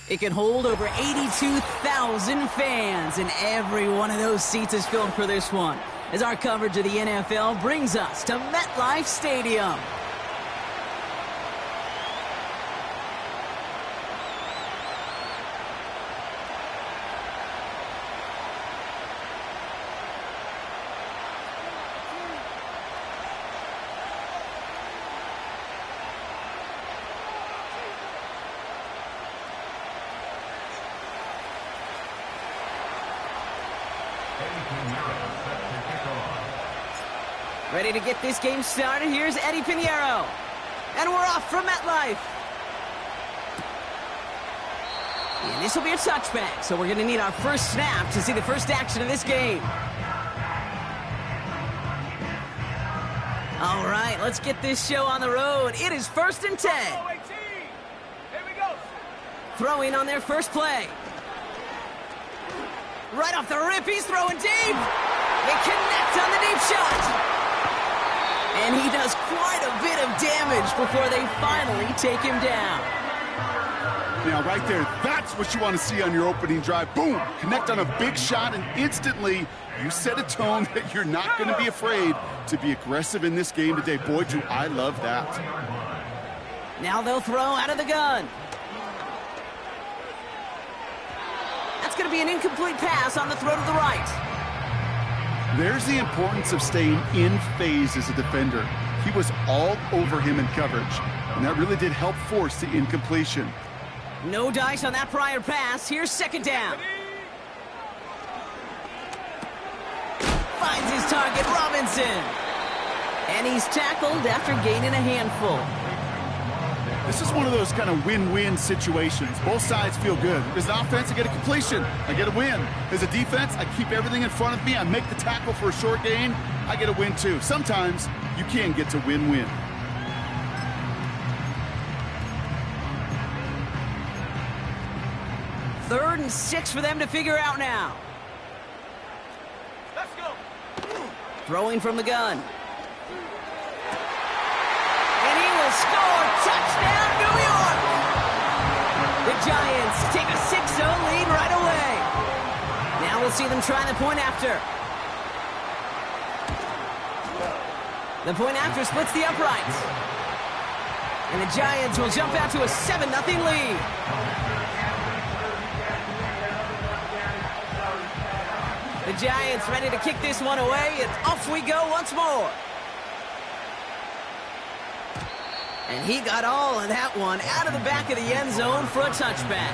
It can hold over 82,000 fans, and every one of those seats is filled for this one, as our coverage of the NFL brings us to MetLife Stadium. Ready to get this game started. Here's Eddie Pinheiro. And we're off from MetLife. And this will be a touchback, so we're going to need our first snap to see the first action of this game. All right, let's get this show on the road. It is 1st and 10. Here we go. Throwing on their first play. Right off the rip, he's throwing deep. They connect on the deep shot. And he does quite a bit of damage before they finally take him down. Now, right there, that's what you want to see on your opening drive. Boom! Connect on a big shot, and instantly you set a tone that you're not going to be afraid to be aggressive in this game today. Boy, do I love that. Now they'll throw out of the gun. That's going to be an incomplete pass on the throw to the right. There's the importance of staying in phase as a defender. He was all over him in coverage, and that really did help force the incompletion. No dice on that prior pass. Here's 2nd down. Finds his target, Robinson. And he's tackled after gaining a handful. This is one of those kind of win-win situations. Both sides feel good. As an offense, I get a completion. I get a win. As a defense, I keep everything in front of me. I make the tackle for a short gain. I get a win, too. Sometimes you can get to win-win. Third and 6 for them to figure out now. Let's go. Throwing from the gun. And he will score. Touchdown, New York! The Giants take a 6-0 lead right away. Now we'll see them try the point after. The point after splits the uprights. And the Giants will jump out to a 7-0 lead. The Giants ready to kick this one away, and off we go once more. And he got all of that one out of the back of the end zone for a touchback.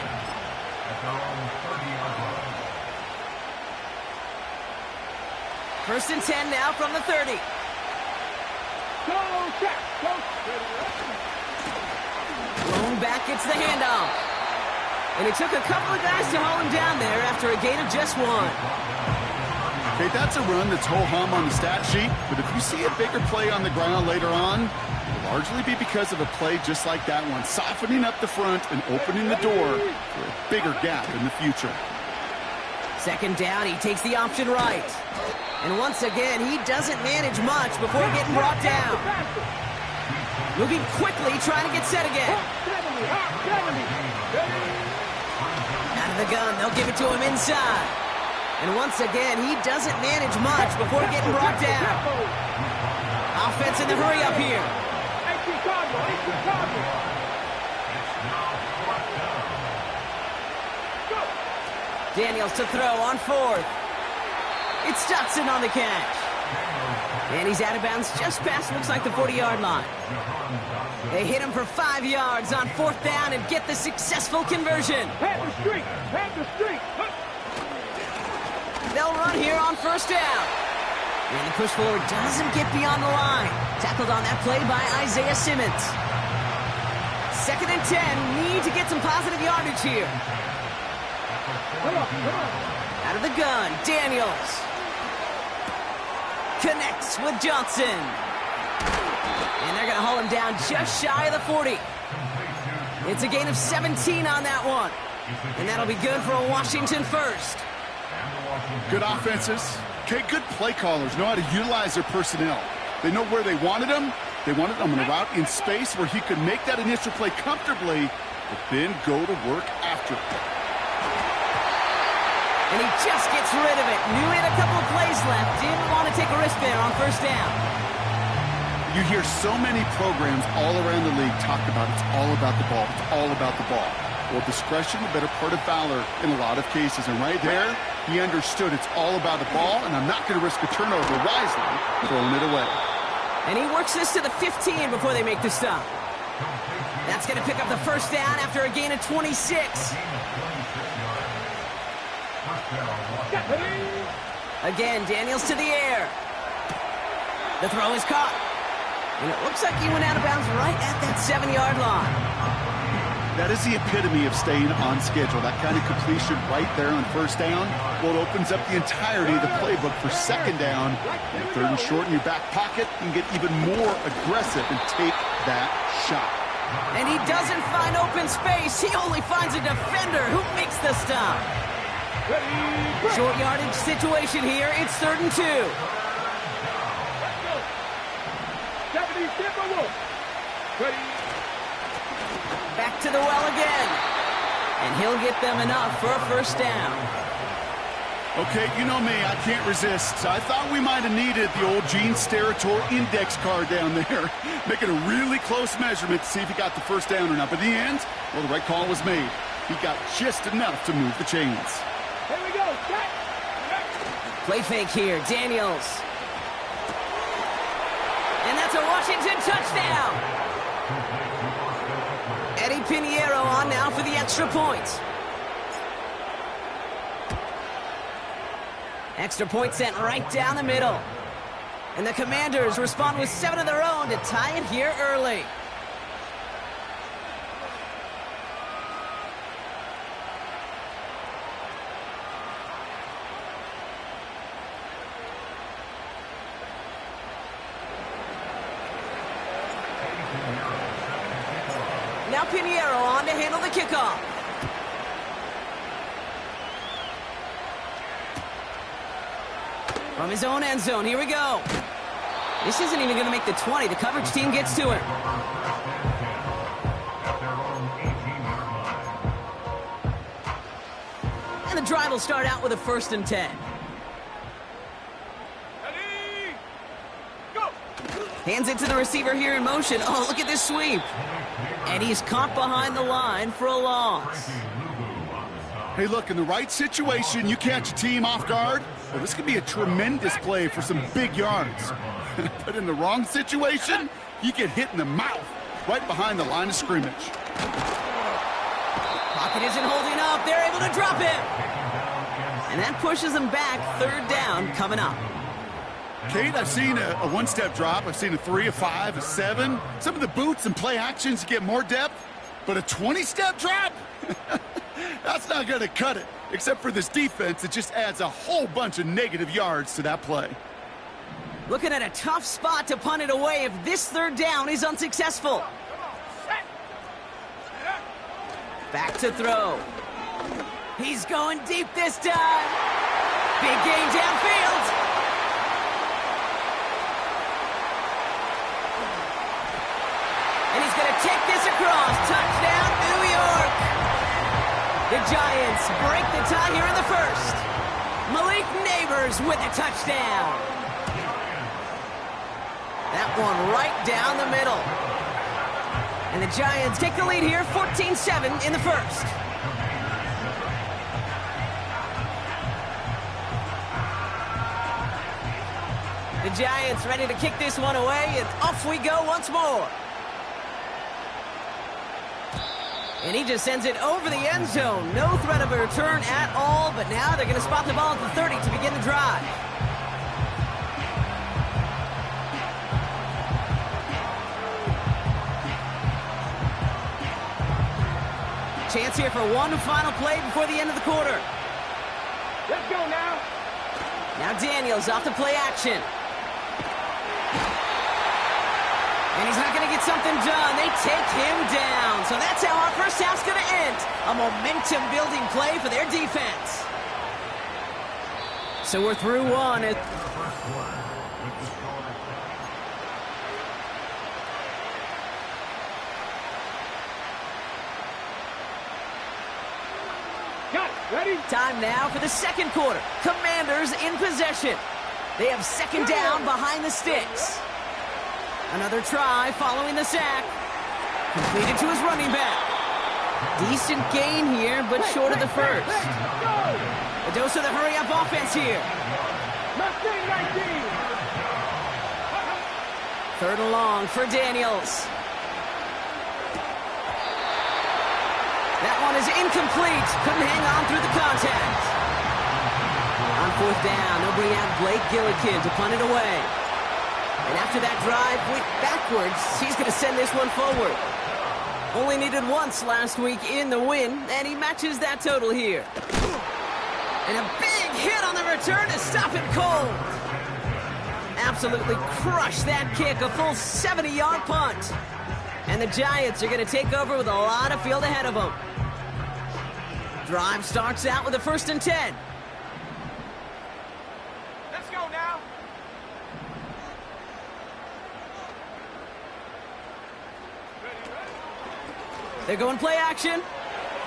First and 10 now from the 30. Blown back gets the handoff. And it took a couple of guys to haul him down there after a gain of just 1. Okay, that's a run that's ho-hum on the stat sheet, but if you see a bigger play on the ground later on, it'll largely be because of a play just like that one, softening up the front and opening the door for a bigger gap in the future. 2nd down, he takes the option right. And once again, he doesn't manage much before getting brought down. Moving quickly, trying to get set again. Out of the gun, they'll give it to him inside. And once again, he doesn't manage much before getting brought down. Offense in the hurry up here. Daniels to throw on 4th. It's Dotson on the catch. And he's out of bounds just past, looks like, the 40-yard line. They hit him for 5 yards on 4th down and get the successful conversion. They'll run here on 1st down. And the push forward doesn't get beyond the line. Tackled on that play by Isaiah Simmons. 2nd and 10. Need to get some positive yardage here. Out of the gun, Daniels. Connects with Johnson. And they're going to haul him down just shy of the 40. It's a gain of 17 on that one. And that'll be good for a Washington first. Good offenses. Okay, good play callers know how to utilize their personnel. They know where they wanted him. They wanted him on a route in space where he could make that initial play comfortably but then go to work after it. And he just gets rid of it. Knew he had a couple of plays left. Didn't want to take a risk there on first down. You hear so many programs all around the league talk about it's all about the ball. It's all about the ball. Well, discretion, the better part of valor in a lot of cases. And right there, he understood it's all about the ball, and I'm not going to risk a turnover wisely, throwing it away. And he works this to the 15 before they make the stop. That's going to pick up the first down after a gain of 26. Again, Daniels to the air. The throw is caught. And it looks like he went out of bounds right at that 7-yard line. That is the epitome of staying on schedule. That kind of completion right there on first down, well, it opens up the entirety of the playbook for second down. And third and short in your back pocket, you can get even more aggressive and take that shot. And he doesn't find open space. He only finds a defender who makes the stop. Short yardage situation here. It's 3rd and 2. Back to the well again. And he'll get them enough for a first down. Okay, you know me, I can't resist. I thought we might have needed the old Gene Steratore index card down there. Making a really close measurement to see if he got the first down or not. But in the end, well, the right call was made. He got just enough to move the chains. Here we go. Set. Play fake here. Daniels. And that's a Washington touchdown. Eddie Pinheiro on now for the extra point. Extra point sent right down the middle. And the Commanders respond with 7 of their own to tie it here early. Now Pinheiro on to handle the kickoff. From his own end zone, here we go. This isn't even going to make the 20. The coverage team gets to him. And the drive will start out with a 1st and 10. Ready, go. Hands it to the receiver here in motion. Oh, look at this sweep. And he's caught behind the line for a loss. Hey, look, in the right situation, you catch a team off guard. Well, this could be a tremendous play for some big yards. But in the wrong situation, you get hit in the mouth right behind the line of scrimmage. Pocket isn't holding up. They're able to drop him. And that pushes them back. 3rd down coming up. Kate, I've seen a one-step drop. I've seen a 3, a 5, a 7. Some of the boots and play actions get more depth. But a 20-step drop? That's not going to cut it. Except for this defense, it just adds a whole bunch of negative yards to that play. Looking at a tough spot to punt it away if this 3rd down is unsuccessful. Back to throw. He's going deep this time. Big gain downfield. And he's going to take this across. Touchdown, New York. The Giants break the tie here in the 1st. Malik Neighbors with a touchdown. That one right down the middle. And the Giants take the lead here, 14-7 in the 1st. The Giants ready to kick this one away, and off we go once more. And he just sends it over the end zone. No threat of a return at all, but now they're going to spot the ball at the 30 to begin the drive. Chance here for one final play before the end of the quarter. Let's go now. Now Daniels off the play action. And he's not going to get something done. They take him down. So that's how our first half's going to end. A momentum-building play for their defense. So we're through one. Ready? Time now for the second quarter. Commanders in possession. They have second down behind the sticks. Another try following the sack. Completed to his running back. Decent gain here, but short of the first. A dose of the hurry-up offense here. Mustang 19. Third and long for Daniels. That one is incomplete. Couldn't hang on through the contact. On fourth down, they'll bring out Blake Gillikin to punt it away. And after that drive went backwards, he's going to send this one forward. Only needed once last week in the win, and he matches that total here. And a big hit on the return to stop it cold. Absolutely crushed that kick, a full 70-yard punt. And the Giants are going to take over with a lot of field ahead of them. Drive starts out with a 1st and 10. Let's go now. They're going play action.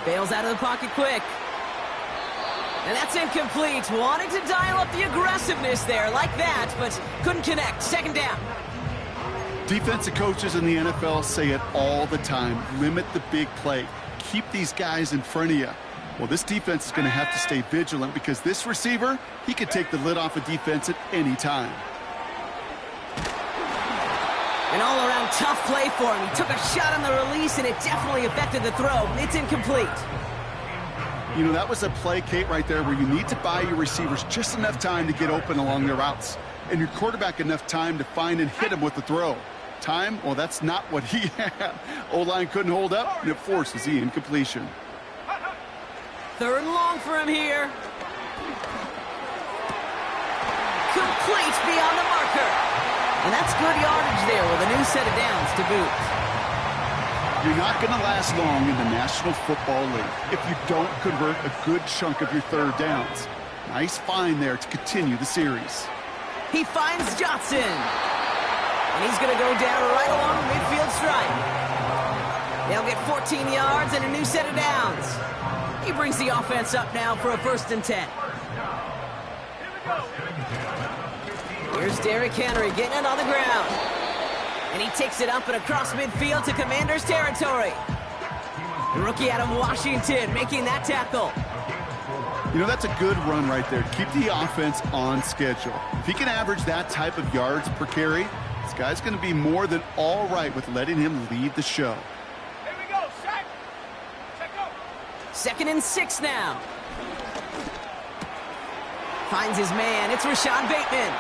Bails out of the pocket quick. And that's incomplete. Wanted to dial up the aggressiveness there like that, but couldn't connect. Second down. Defensive coaches in the NFL say it all the time. Limit the big play. Keep these guys in front of you. Well, this defense is going to have to stay vigilant because this receiver, he could take the lid off a defense at any time. An all-around tough play for him. He took a shot on the release, and it definitely affected the throw. It's incomplete. You know, that was a play, Kate, right there where you need to buy your receivers just enough time to get open along their routes, and your quarterback enough time to find and hit him with the throw. Time? Well, that's not what he had. O-line couldn't hold up, and it forces the incompletion. Third and long for him here. Complete beyond the marker. And that's good yardage there with a new set of downs to boot. You're not going to last long in the National Football League if you don't convert a good chunk of your third downs. Nice find there to continue the series. He finds Johnson. And he's going to go down right along the midfield stripe. They'll get 14 yards and a new set of downs. He brings the offense up now for a 1st and 10. Here's Derrick Henry getting it on the ground. And he takes it up and across midfield to Commanders territory. The rookie out of Washington making that tackle. You know, that's a good run right there. Keep the offense on schedule. If he can average that type of yards per carry, this guy's going to be more than all right with letting him lead the show. Here we go. Sack. Check up. 2nd and 6 now. Finds his man. It's Rashad Bateman.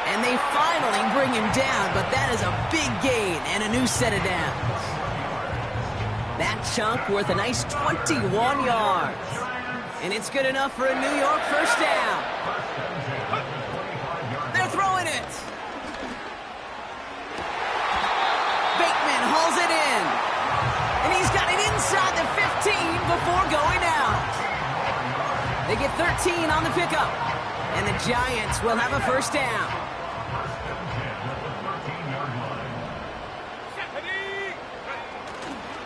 And they finally bring him down, but that is a big gain and a new set of downs. That chunk worth a nice 21 yards. And it's good enough for a New York 1st down. They're throwing it. Bateman hauls it in. And he's got it inside the 15 before going out. They get 13 on the pickup. And the Giants will have a 1st down.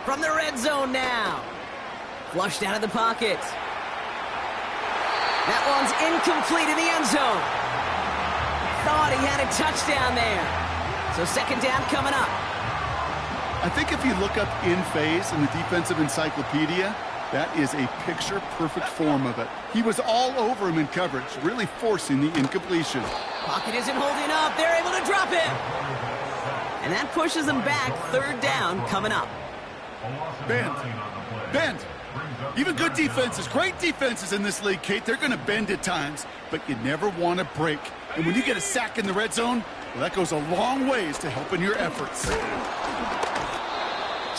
From the red zone now. Flushed out of the pocket. That one's incomplete in the end zone. Thought he had a touchdown there. So 2nd down coming up. I think if you look up in phase in the defensive encyclopedia, that is a picture-perfect form of it. He was all over him in coverage, really forcing the incompletion. Pocket isn't holding up. They're able to drop him. And that pushes them back. 3rd down coming up. Bend. Even good defenses, great defenses in this league, Kate, they're going to bend at times, but you never want to break. And when you get a sack in the red zone, well, that goes a long ways to helping your efforts.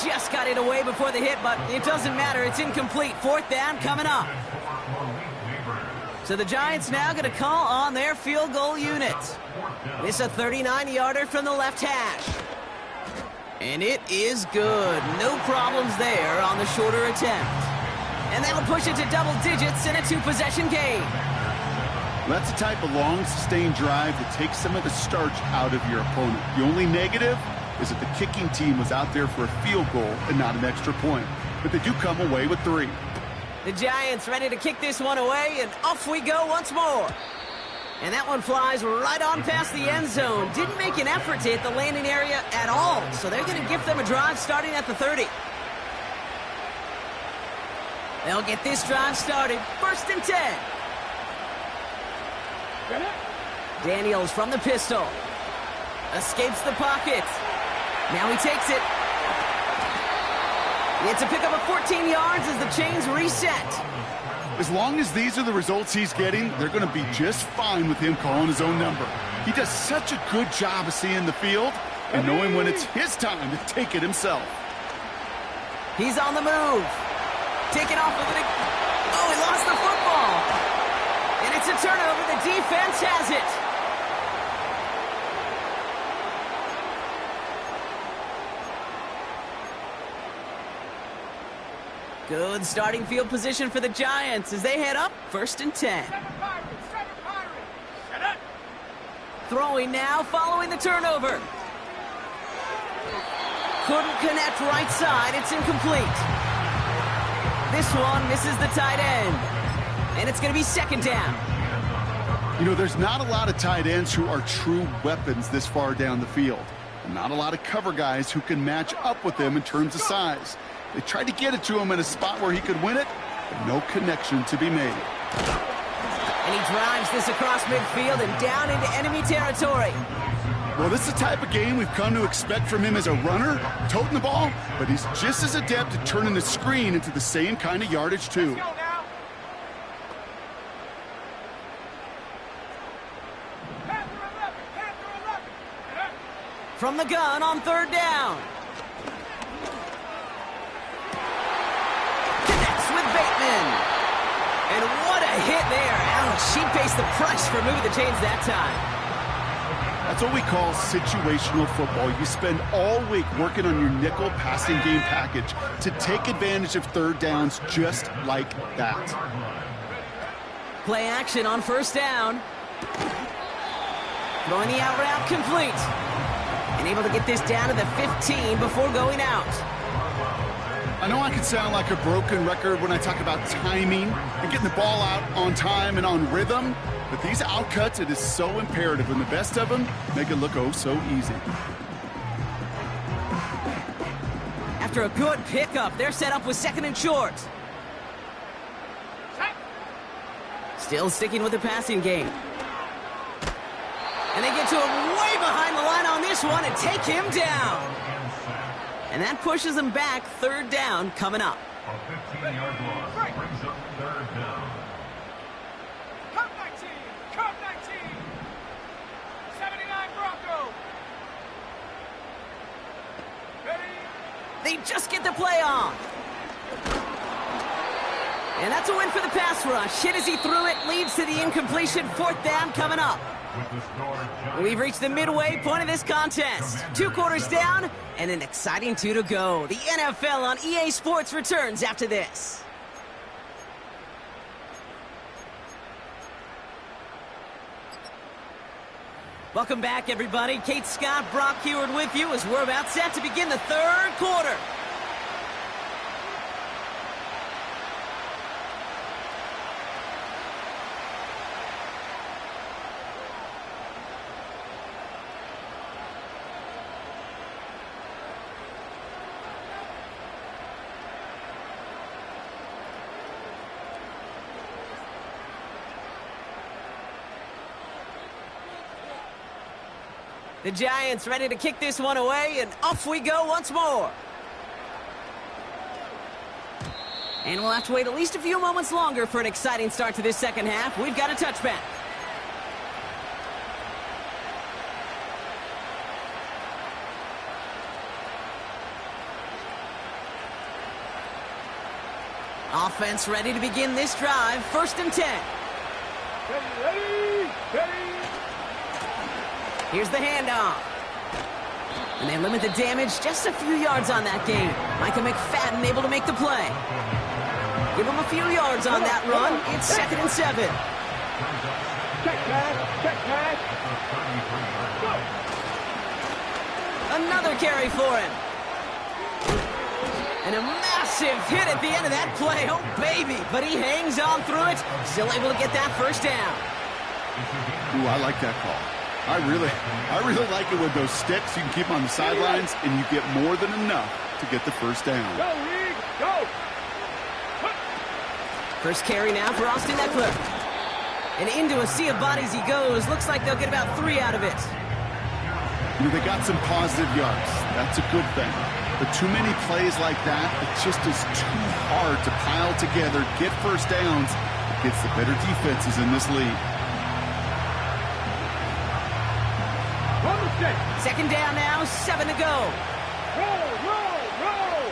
Just got it away before the hit, but it doesn't matter. It's incomplete. 4th down coming up. So the Giants now going to call on their field goal unit. This a 39-yarder from the left hash. And it is good. No problems there on the shorter attempt. And that'll push it to double digits in a 2-possession game. Well, that's the type of long, sustained drive that takes some of the starch out of your opponent. The only negative is that the kicking team was out there for a field goal and not an extra point. But they do come away with 3. The Giants ready to kick this one away, and off we go once more. And that one flies right on past the end zone. Didn't make an effort to hit the landing area at all, so they're going to give them a drive starting at the 30. They'll get this drive started. 1st and 10. Daniels from the pistol. Escapes the pocket. Now he takes it. It's a pickup of 14 yards as the chains reset. As long as these are the results he's getting, they're going to be just fine with him calling his own number. He does such a good job of seeing the field and knowing when it's his time to take it himself. He's on the move. Taking off with it. Oh, he lost the football. And it's a turnover. The defense has it. Good starting field position for the Giants as they head up 1st and 10. Throwing now following the turnover. Couldn't connect right side. It's incomplete. This one misses the tight end. And it's going to be 2nd down. You know, there's not a lot of tight ends who are true weapons this far down the field. And not a lot of cover guys who can match up with them in terms of size. They tried to get it to him in a spot where he could win it, but no connection to be made. And he drives this across midfield and down into enemy territory. Well, this is the type of game we've come to expect from him as a runner, toting the ball, but he's just as adept at turning the screen into the same kind of yardage, too. From the gun on 3rd down. With Bateman. And what a hit there. Ouch, she pays the price for moving the chains that time. That's what we call situational football. You spend all week working on your nickel passing game package to take advantage of 3rd downs just like that. Play action on 1st down. Throwing the out route complete. And able to get this down to the 15 before going out. I know I can sound like a broken record when I talk about timing and getting the ball out on time and on rhythm, but these outcuts, it is so imperative, and the best of them make it look oh so easy. After a good pickup, they're set up with 2nd and short. Still sticking with the passing game. And they get to him way behind the line on this one and take him down. And that pushes them back. 3rd down coming up. A 15-yard loss brings up 3rd down. Come 19! Come 19! 79 Bronco! Ready? They just get the play on. And that's a win for the pass rush. Hit as he threw it, leads to the incompletion. 4th down coming up. We've reached the midway point of this contest. 2 quarters down and an exciting 2 to go. The NFL on EA Sports returns after this. Welcome back, everybody. Kate Scott, Brock Heward with you as we're about set to begin the 3rd quarter. The Giants ready to kick this one away, and off we go once more. And we'll have to wait at least a few moments longer for an exciting start to this 2nd half. We've got a touchback. Offense ready to begin this drive. 1st and 10. Ready! Here's the handoff. And they limit the damage just a few yards on that game. Micah McFadden able to make the play. Give him a few yards on that run. It's 2nd and 7. Check pass. Another carry for him. And a massive hit at the end of that play. Oh, baby. But he hangs on through it. Still able to get that first down. Ooh, I like that call. I really like it with those sticks. You can keep them on the sidelines, and you get more than enough to get the first down. Go, Reed, go! First carry now for Austin Eckler. And into a sea of bodies he goes. Looks like they'll get about 3 out of it. You know, they got some positive yards. That's a good thing. But too many plays like that, it just is too hard to pile together, get first downs against the better defenses in this league. Second down now, 7 to go. Roll!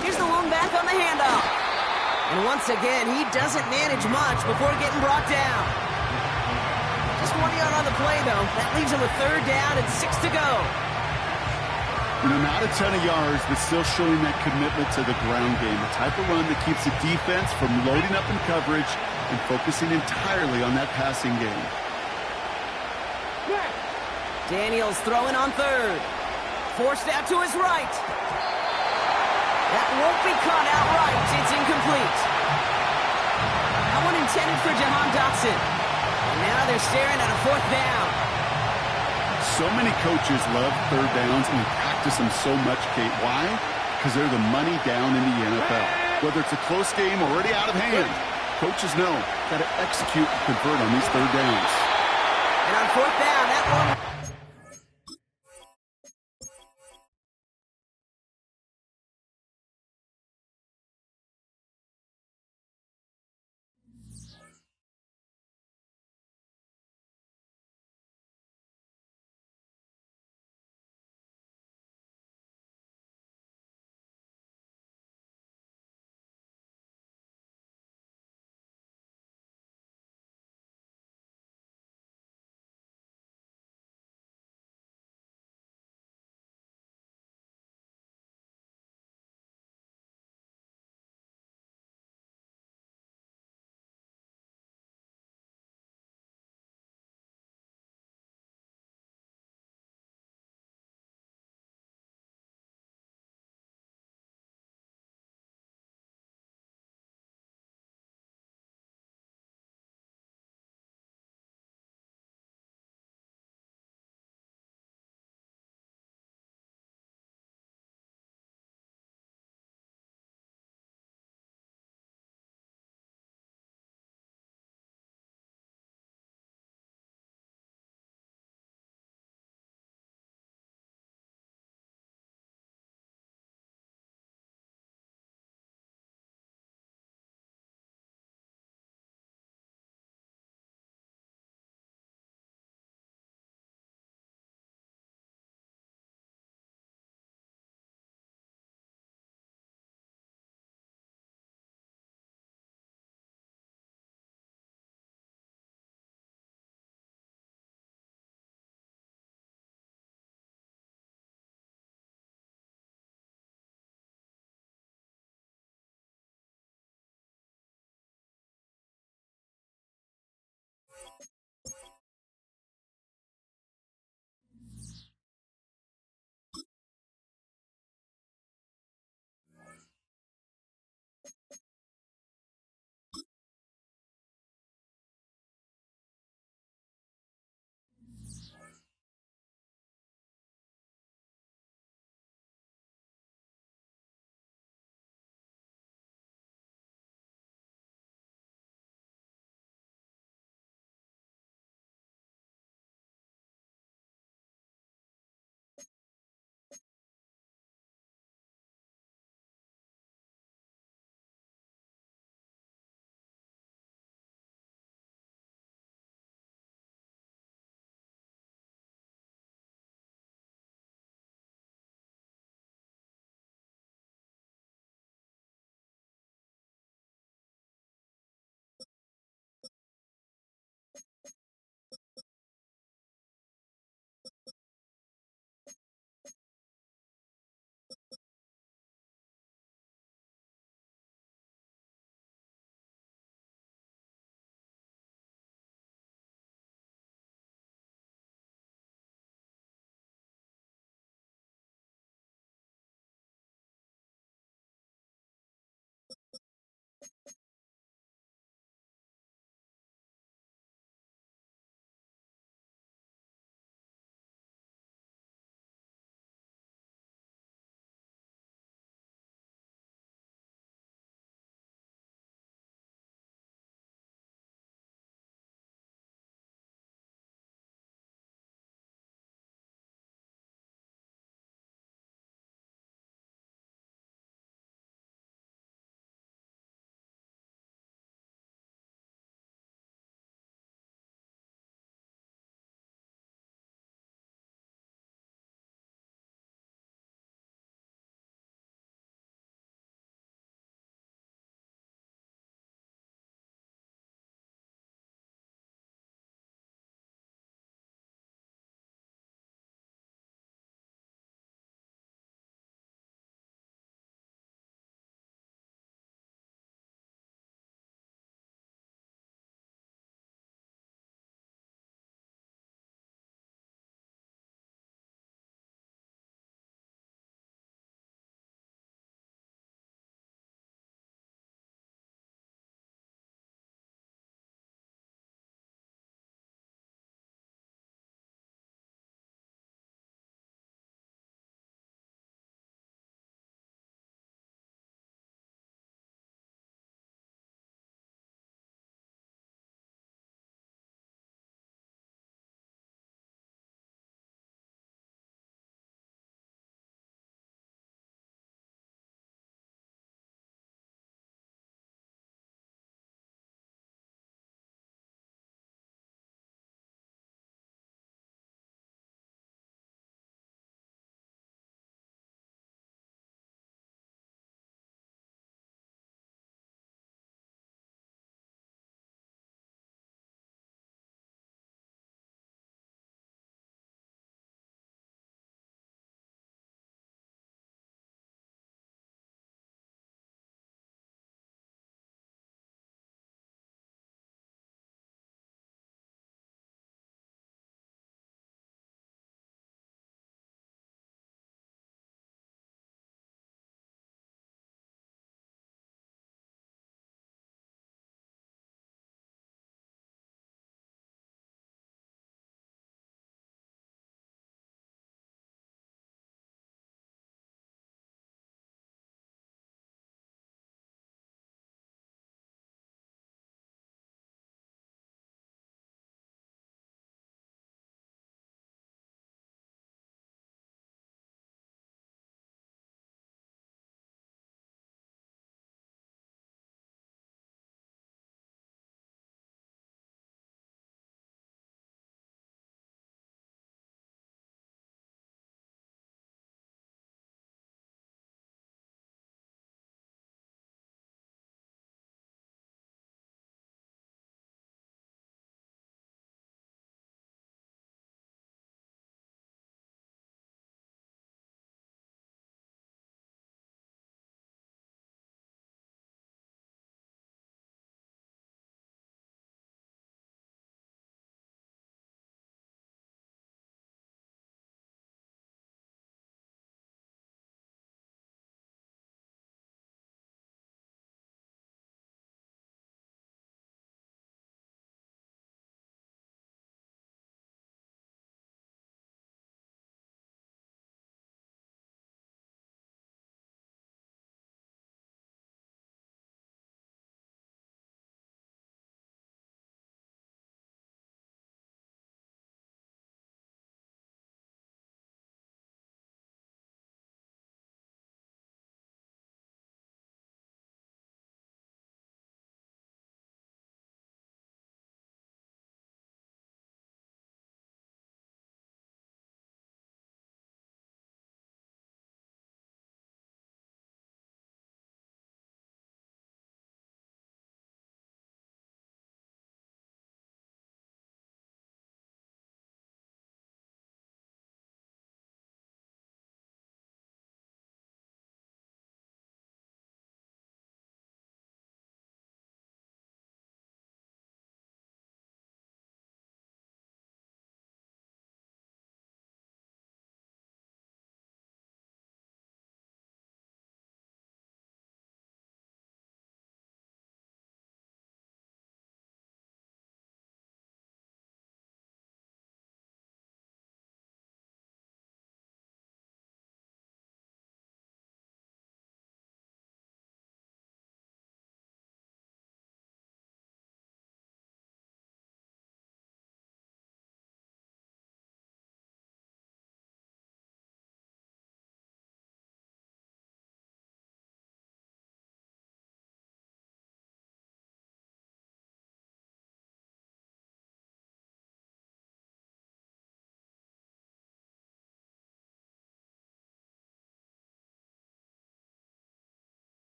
Here's the lone back on the handoff. And once again, he doesn't manage much before getting brought down. Just 1 yard on the play, though. That leaves him with third down and 6 to go. You know, not a ton of yards, but still showing that commitment to the ground game. The type of run that keeps the defense from loading up in coverage and focusing entirely on that passing game. Daniels throwing on third. Forced out to his right. That won't be caught outright. It's incomplete. That one intended for Jahan Dotson. And now they're staring at a fourth down. So many coaches love third downs and practice them so much, Kate. Why? Because they're the money down in the NFL. Whether it's a close game already out of hand, coaches know got to execute and convert on these third downs. And on fourth down, that one...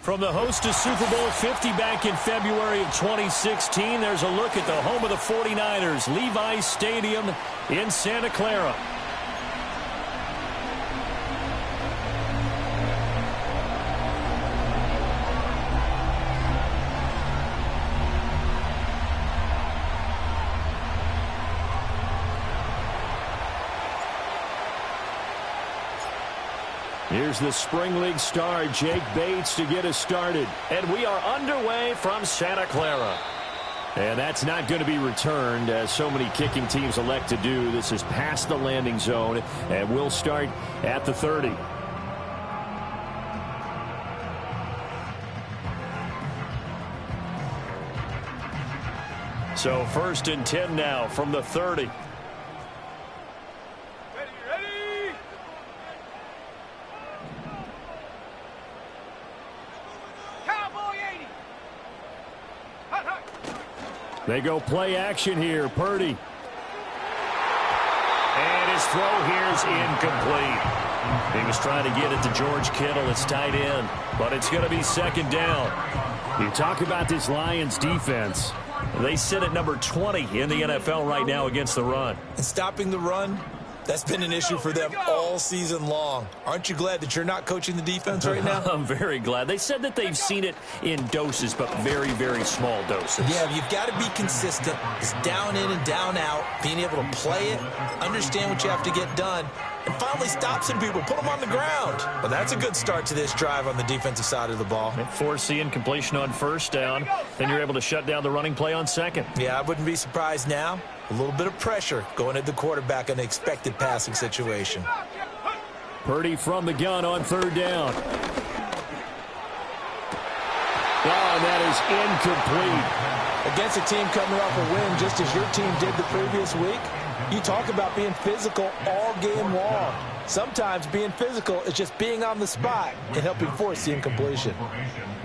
From the host to Super Bowl 50 back in February of 2016, there's a look at the home of the 49ers, Levi's Stadium in Santa Clara. Here's the Spring League star, Jake Bates, to get us started. And we are underway from Santa Clara. And that's not going to be returned, as so many kicking teams elect to do. This is past the landing zone, and we'll start at the 30. So 1st and 10 now from the 30. They go play action here. Purdy. And his throw here's incomplete. He was trying to get it to George Kittle. It's tight end, but it's going to be 2nd down. You talk about this Lions defense. They sit at number 20 in the NFL right now against the run. And stopping the run, that's been an issue for them all season long. Aren't you glad that you're not coaching the defense right now? I'm very glad. They said that they've seen it in doses, but very, very small doses. Yeah, you've got to be consistent. It's down in and down out, being able to play it, understand what you have to get done, and finally stop some people, put them on the ground. Well, that's a good start to this drive on the defensive side of the ball. Force the incompletion on 1st down, then you're able to shut down the running play on 2nd. Yeah, I wouldn't be surprised now. A little bit of pressure going at the quarterback in an expected passing situation. Purdy from the gun on 3rd down. Oh, and that is incomplete. Against a team coming off a win just as your team did the previous week, you talk about being physical all game long. Sometimes being physical is just being on the spot and helping force the incompletion.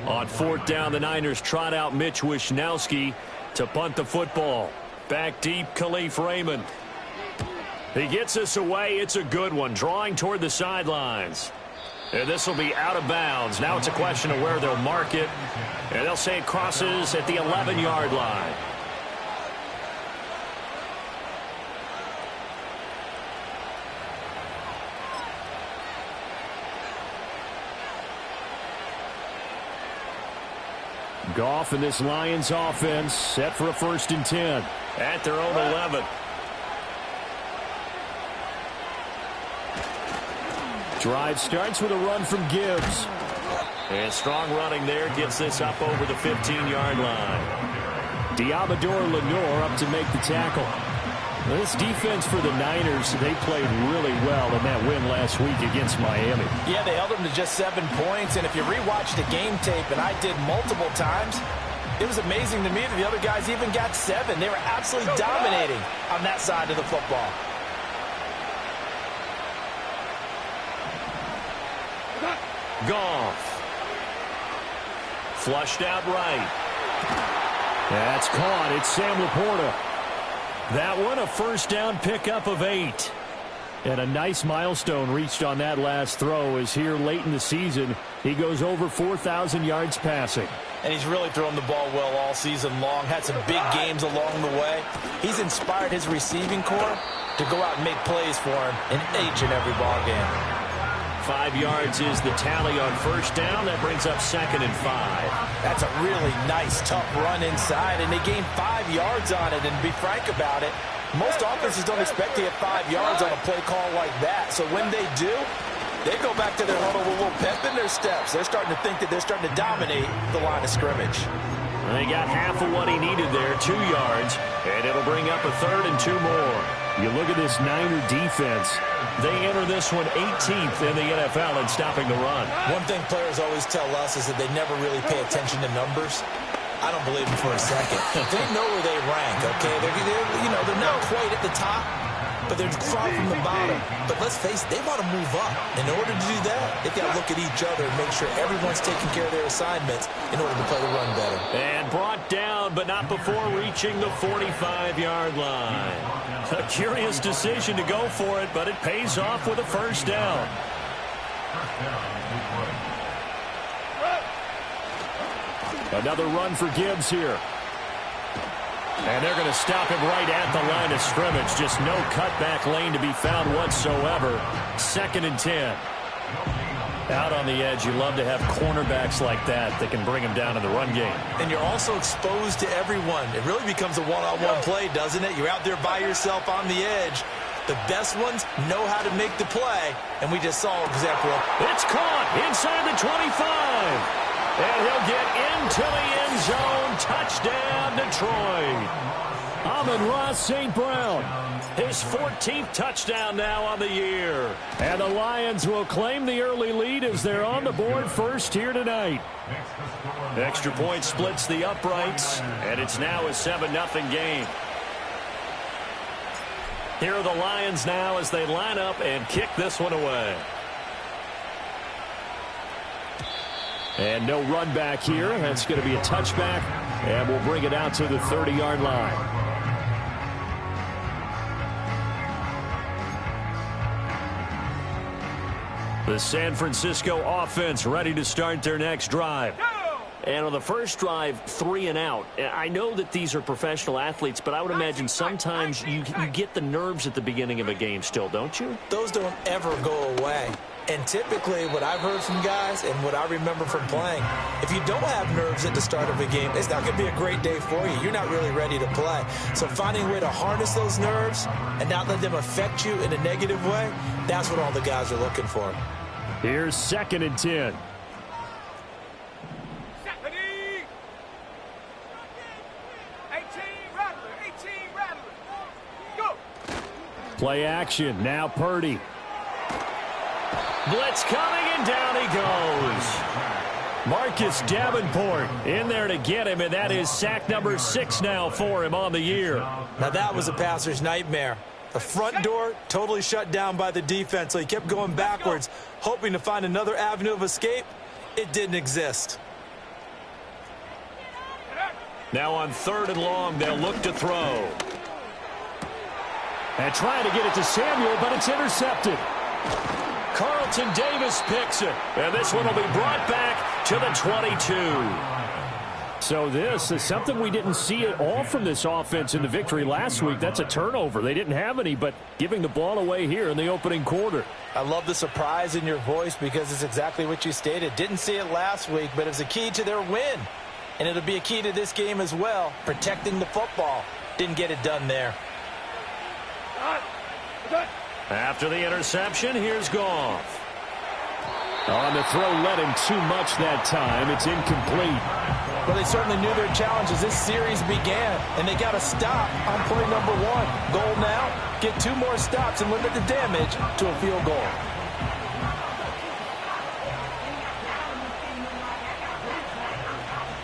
On 4th down, the Niners trot out Mitch Wishnowski to punt the football. Back deep, Khalif Raymond. He gets us away. It's a good one, drawing toward the sidelines. And this will be out of bounds. Now it's a question of where they'll mark it. And they'll say it crosses at the 11-yard line. Goff and this Lions offense set for a 1st and 10 at their own 11. Drive starts with a run from Gibbs. And strong running there gets this up over the 15-yard line. Diabador Lenore up to make the tackle. Now, this defense for the Niners, they played really well in that win last week against Miami. Yeah, they held them to just 7 points, and if you rewatch the game tape, and I did multiple times, it was amazing to me that the other guys even got 7. They were absolutely dominating on that side of the football. Goff. Flushed out right. That's caught. It's Sam Laporta. That one, a 1st down pickup of 8. And a nice milestone reached on that last throw as here late in the season, he goes over 4,000 yards passing. And he's really thrown the ball well all season long. Had some big games along the way. He's inspired his receiving corps to go out and make plays for him in each and every ball game. 5 yards is the tally on 1st down. That brings up 2nd and 5. That's a really nice, tough run inside, and they gained 5 yards on it. And to be frank about it, most offenses don't expect to get 5 yards on a play call like that. So when they do, they go back to their huddle with a little pep in their steps. They're starting to think that they're starting to dominate the line of scrimmage. They got half of what he needed there, 2 yards, and it'll bring up a 3rd and 2 more. You look at this Niner defense. They enter this one 18th in the NFL in stopping the run. One thing players always tell us is that they never really pay attention to numbers. I don't believe them for a second. They know where they rank, okay? They're not quite at the top, but they're far from the bottom. But let's face it, they want to move up. In order to do that, they've got to look at each other and make sure everyone's taking care of their assignments in order to play the run better. And brought down, but not before reaching the 45-yard line. A curious decision to go for it, but it pays off with a 1st down. Another run for Gibbs here. And they're going to stop him right at the line of scrimmage. Just no cutback lane to be found whatsoever. 2nd and 10. Out on the edge, you love to have cornerbacks like that can bring him down in the run game. And you're also exposed to everyone. It really becomes a one-on-one play, doesn't it? You're out there by yourself on the edge. The best ones know how to make the play, and we just saw an example of. It's caught inside the 25. And he'll get into the end zone. Touchdown, Detroit. Amon-Ra St. Brown. His 14th touchdown now on the year. And the Lions will claim the early lead as they're on the board first here tonight. Extra point splits the uprights, and it's now a 7-0 game. Here are the Lions now as they line up and kick this one away. And no run back here. That's going to be a touchback, and we'll bring it out to the 30-yard line. The San Francisco offense ready to start their next drive. And on the first drive, 3 and out. I know that these are professional athletes, but I would imagine sometimes you get the nerves at the beginning of a game still, don't you? Those don't ever go away. And typically what I've heard from guys and what I remember from playing, if you don't have nerves at the start of a game, it's not going to be a great day for you. You're not really ready to play. So finding a way to harness those nerves and not let them affect you in a negative way, that's what all the guys are looking for. Here's 2nd and 10. Play action. Now Purdy. Blitz coming, and down he goes. Marcus Davenport in there to get him, and that is sack number 6 now for him on the year. Now that was a passer's nightmare. The front door totally shut down by the defense, so he kept going backwards, hoping to find another avenue of escape. It didn't exist. Now on 3rd and long, they'll look to throw. And trying to get it to Samuel, but it's intercepted. Carlton Davis picks it. And this one will be brought back to the 22. So this is something we didn't see at all from this offense in the victory last week. That's a turnover. They didn't have any, but giving the ball away here in the opening quarter. I love the surprise in your voice because it's exactly what you stated. Didn't see it last week, but it was a key to their win. And it'll be a key to this game as well, protecting the football. Didn't get it done there. After the interception, here's Goff. On the throw, led him too much that time. It's incomplete. Well, they certainly knew their challenge as this series began, and they got a stop on play number 1. Goal now, get 2 more stops and limit the damage to a field goal.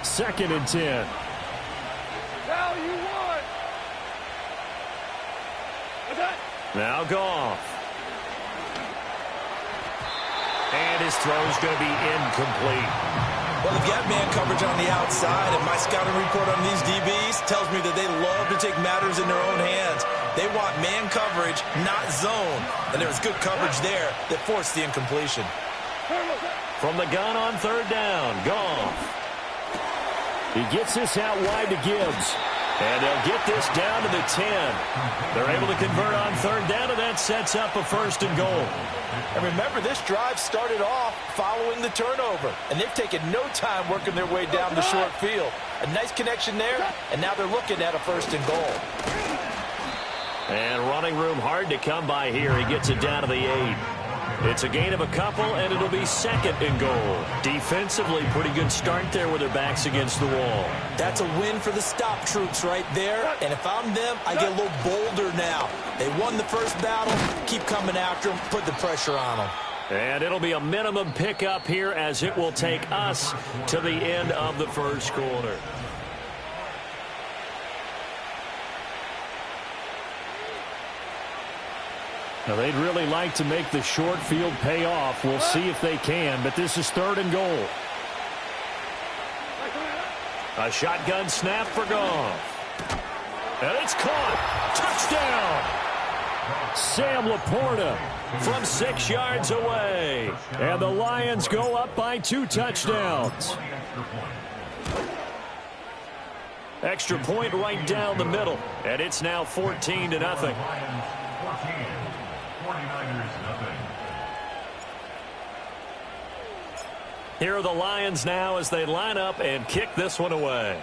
Second and 10. Now Goff. And his throw is going to be incomplete. Well, they've got man coverage on the outside, and my scouting report on these DBs tells me that they love to take matters in their own hands. They want man coverage, not zone. And there was good coverage there that forced the incompletion. From the gun on 3rd down, Goff. He gets this out wide to Gibbs. And they'll get this down to the 10. They're able to convert on 3rd down, and that sets up a 1st and goal. And remember, this drive started off following the turnover. And they've taken no time working their way down the short field. A nice connection there, and now they're looking at a 1st and goal. And running room hard to come by here. He gets it down to the 8. It's a gain of a couple, and it'll be 2nd and goal. Defensively, pretty good start there with their backs against the wall. That's a win for the stop troops right there. And if I'm them, I get a little bolder now. They won the first battle. Keep coming after them. Put the pressure on them. And it'll be a minimum pickup here as it will take us to the end of the first quarter. Now, they'd really like to make the short field pay off. We'll see if they can, but this is 3rd and goal. A shotgun snap for Goff. And it's caught. Touchdown. Sam Laporta from 6 yards away. And the Lions go up by 2 touchdowns. Extra point right down the middle, and it's now 14-0. Lions 14, 49ers nothing. Here are the Lions now as they line up and kick this one away.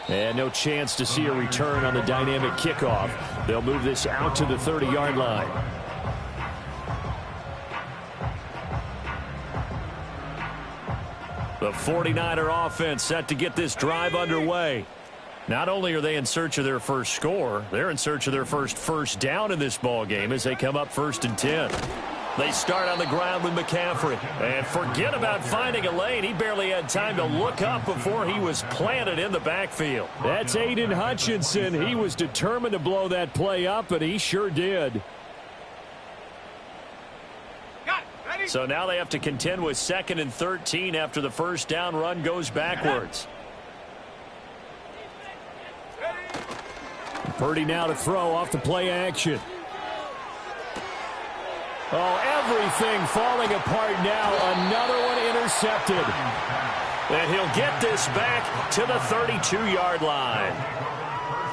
And no chance to see a return on the dynamic kickoff. They'll move this out to the 30-yard line. The 49er offense set to get this drive underway. Not only are they in search of their first score, they're in search of their first down in this ball game as they come up 1st and 10. They start on the ground with McCaffrey. And forget about finding a lane. He barely had time to look up before he was planted in the backfield. That's Aiden Hutchinson. He was determined to blow that play up, and he sure did. So now they have to contend with 2nd and 13 after the first down run goes backwards. Purdy now to throw off the play action. Oh, everything falling apart now. Another one intercepted. And he'll get this back to the 32-yard line.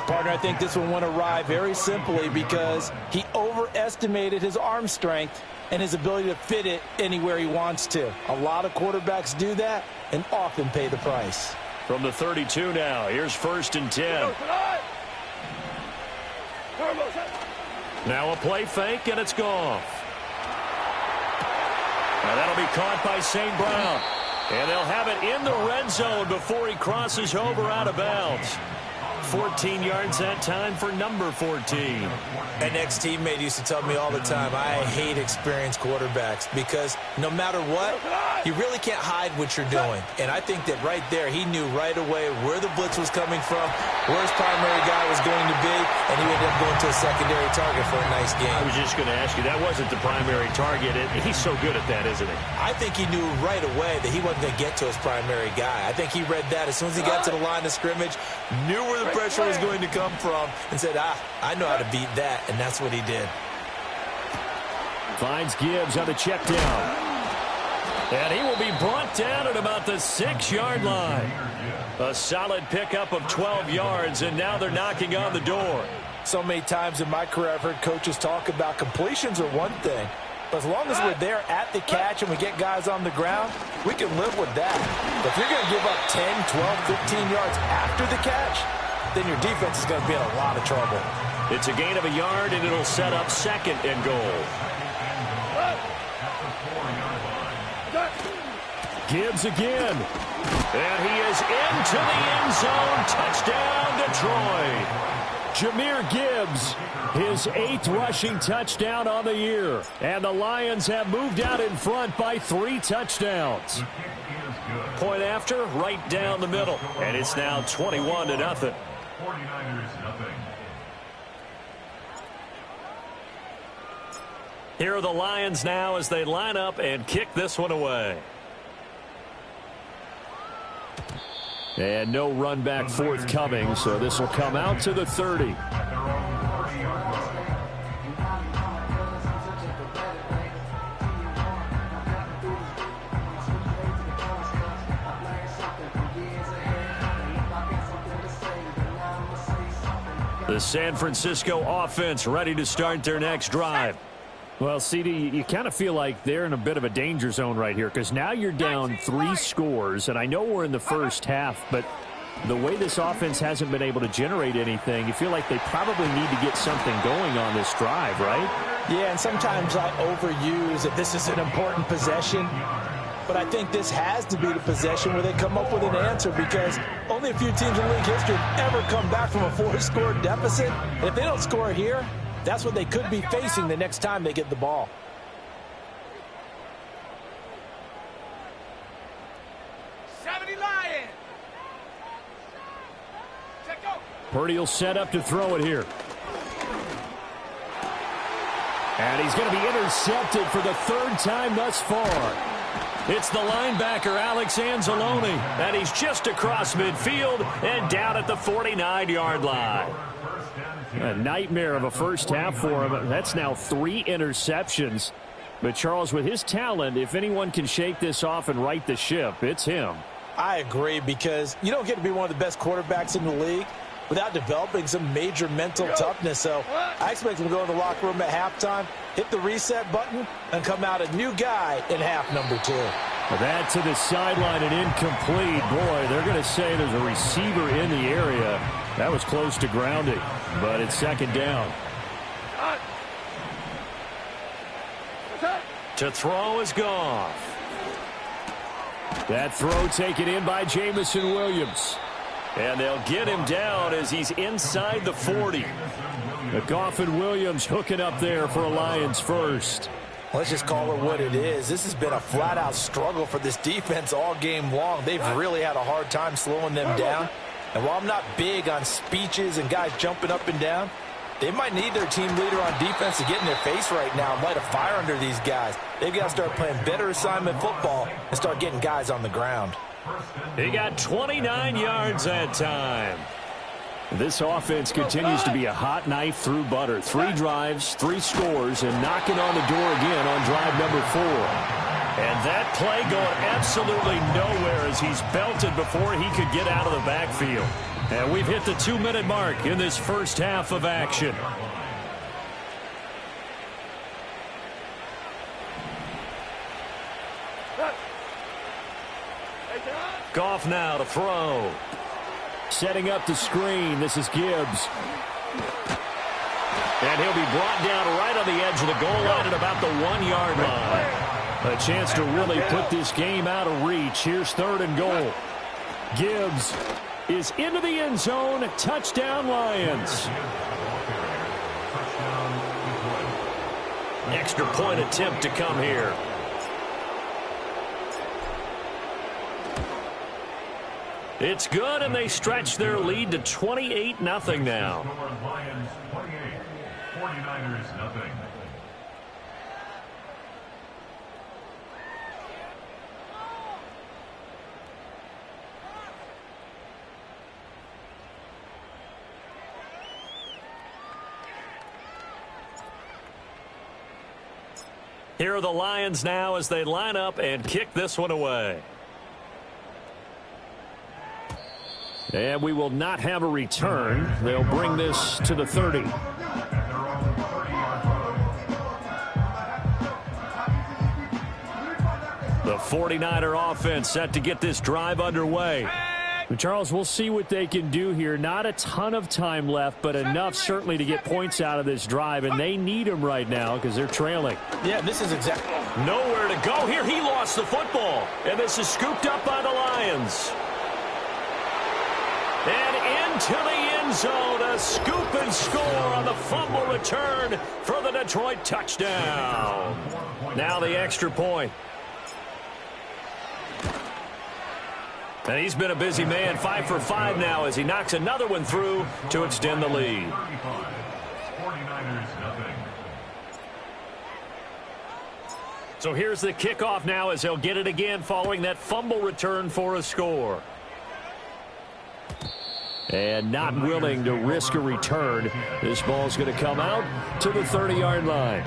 Partner, I think this one went awry very simply because he overestimated his arm strength and his ability to fit it anywhere he wants to. A lot of quarterbacks do that and often pay the price. From the 32 now, here's 1st and 10. Now a play fake, and it's gone. And that'll be caught by St. Brown. And they'll have it in the red zone before he crosses over out of bounds. 14 yards that time for number 14. An ex-teammate used to tell me all the time, I hate experienced quarterbacks because no matter what, you really can't hide what you're doing. And I think that right there, he knew right away where the blitz was coming from, where his primary guy was going to be, and he ended up going to a secondary target for a nice game. I was just going to ask you, that wasn't the primary target. He's so good at that, isn't he? I think he knew right away that he wasn't going to get to his primary guy. I think he read that as soon as he got to the line of scrimmage, knew where the pressure was going to come from, and said, I know how to beat that, and that's what he did. Finds Gibbs on the check down. And he will be brought down at about the 6-yard line. A solid pickup of 12 yards, and now they're knocking on the door. So many times in my career I've heard coaches talk about completions are one thing, but as long as we're there at the catch and we get guys on the ground, we can live with that. But if you're going to give up 10, 12, 15 yards after the catch, then your defense is going to be in a lot of trouble. It's a gain of a yard, and it'll set up 2nd and goal. Gibbs again. And he is into the end zone. Touchdown, Detroit. Jahmyr Gibbs, his 8th rushing touchdown on the year. And the Lions have moved out in front by 3 touchdowns. Point after, right down the middle. And it's now 21-0. 49ers nothing. Here are the Lions now as they line up and kick this one away. And no run back forthcoming, so this will come out to the 30. The San Francisco offense ready to start their next drive. Well, CD, you kind of feel like they're in a bit of a danger zone right here because now you're down 3 scores, and I know we're in the first half, but the way this offense hasn't been able to generate anything, you feel like they probably need to get something going on this drive, right? Yeah, and sometimes I overuse that this is an important possession, but I think this has to be the possession where they come up with an answer because only a few teams in league history have ever come back from a 4-score deficit. And if they don't score here, that's what they could be facing the next time they get the ball. Purdy will set up to throw it here. And he's going to be intercepted for the 3rd time thus far. It's the linebacker, Alex Anzalone, and he's just across midfield and down at the 49-yard line. A nightmare of a first half for him. That's now 3 interceptions. But, Charles, with his talent, if anyone can shake this off and right the ship, it's him. I agree, because you don't get to be one of the best quarterbacks in the league without developing some major mental toughness. So I expect him to go in the locker room at halftime, hit the reset button, and come out a new guy in half number 2. That to the sideline and incomplete. Boy, they're going to say there's a receiver in the area. That was close to grounding, but it's second down. To throw is Goff. That throw taken in by Jamison Williams. And they'll get him down as he's inside the 40. Goff and Williams hooking up there for a Lions first. Let's just call it what it is. This has been a flat-out struggle for this defense all game long. They've really had a hard time slowing them down. And while I'm not big on speeches and guys jumping up and down, they might need their team leader on defense to get in their face right now and light a fire under these guys. They've got to start playing better assignment football and start getting guys on the ground. He got 29 yards that time. This offense continues to be a hot knife through butter. 3 drives, 3 scores, and knocking on the door again on drive number 4. And that play going absolutely nowhere as he's belted before he could get out of the backfield. And we've hit the 2-minute mark in this first half of action. Goff now to throw. Setting up the screen. This is Gibbs. And he'll be brought down right on the edge of the goal line at about the 1-yard line. A chance to really put this game out of reach. Here's 3rd and goal. Gibbs is into the end zone. Touchdown, Lions. Extra point attempt to come here. It's good, and they stretch their lead to 28-0 now. Lions 28, 49ers nothing. Here are the Lions now as they line up and kick this one away. And we will not have a return. They'll bring this to the 30. The 49er offense set to get this drive underway. Charles, we'll see what they can do here. Not a ton of time left, but enough certainly to get points out of this drive, and they need them right now because they're trailing. Yeah, this is exactly nowhere to go here. He lost the football, and this is scooped up by the Lions. And into the end zone, a scoop and score on the fumble return for the Detroit touchdown. Now the extra point. And he's been a busy man, 5 for 5 now as he knocks another one through to extend the lead. 49ers nothing. So here's the kickoff now as they'll get it again following that fumble return for a score. And not willing to risk a return. This ball's going to come out to the 30-yard line.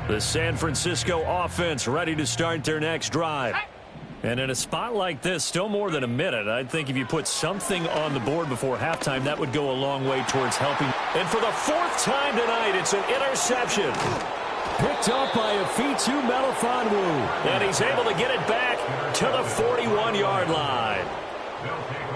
The San Francisco offense ready to start their next drive. And in a spot like this, still more than a minute, I think if you put something on the board before halftime, that would go a long way towards helping. And for the 4th time tonight, it's an interception. Picked up by Afitu Melifonwu. And he's able to get it back to the 41-yard line.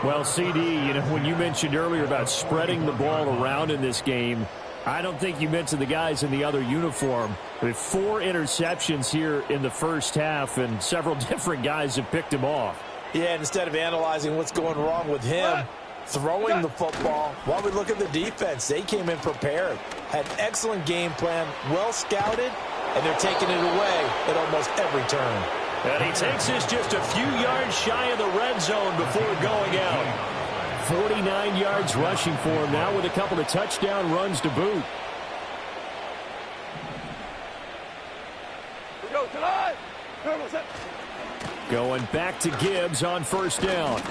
Well, CD, you know, when you mentioned earlier about spreading the ball around in this game, I don't think you mentioned the guys in the other uniform. With 4 interceptions here in the first half, and several different guys have picked him off. Yeah, and instead of analyzing what's going wrong with him, throwing the football, while we look at the defense, they came in prepared, had an excellent game plan, well scouted, and they're taking it away at almost every turn. And he takes this just a few yards shy of the red zone before going out. 49 yards rushing for him now with a couple of touchdown runs to boot. Going back to Gibbs on first down.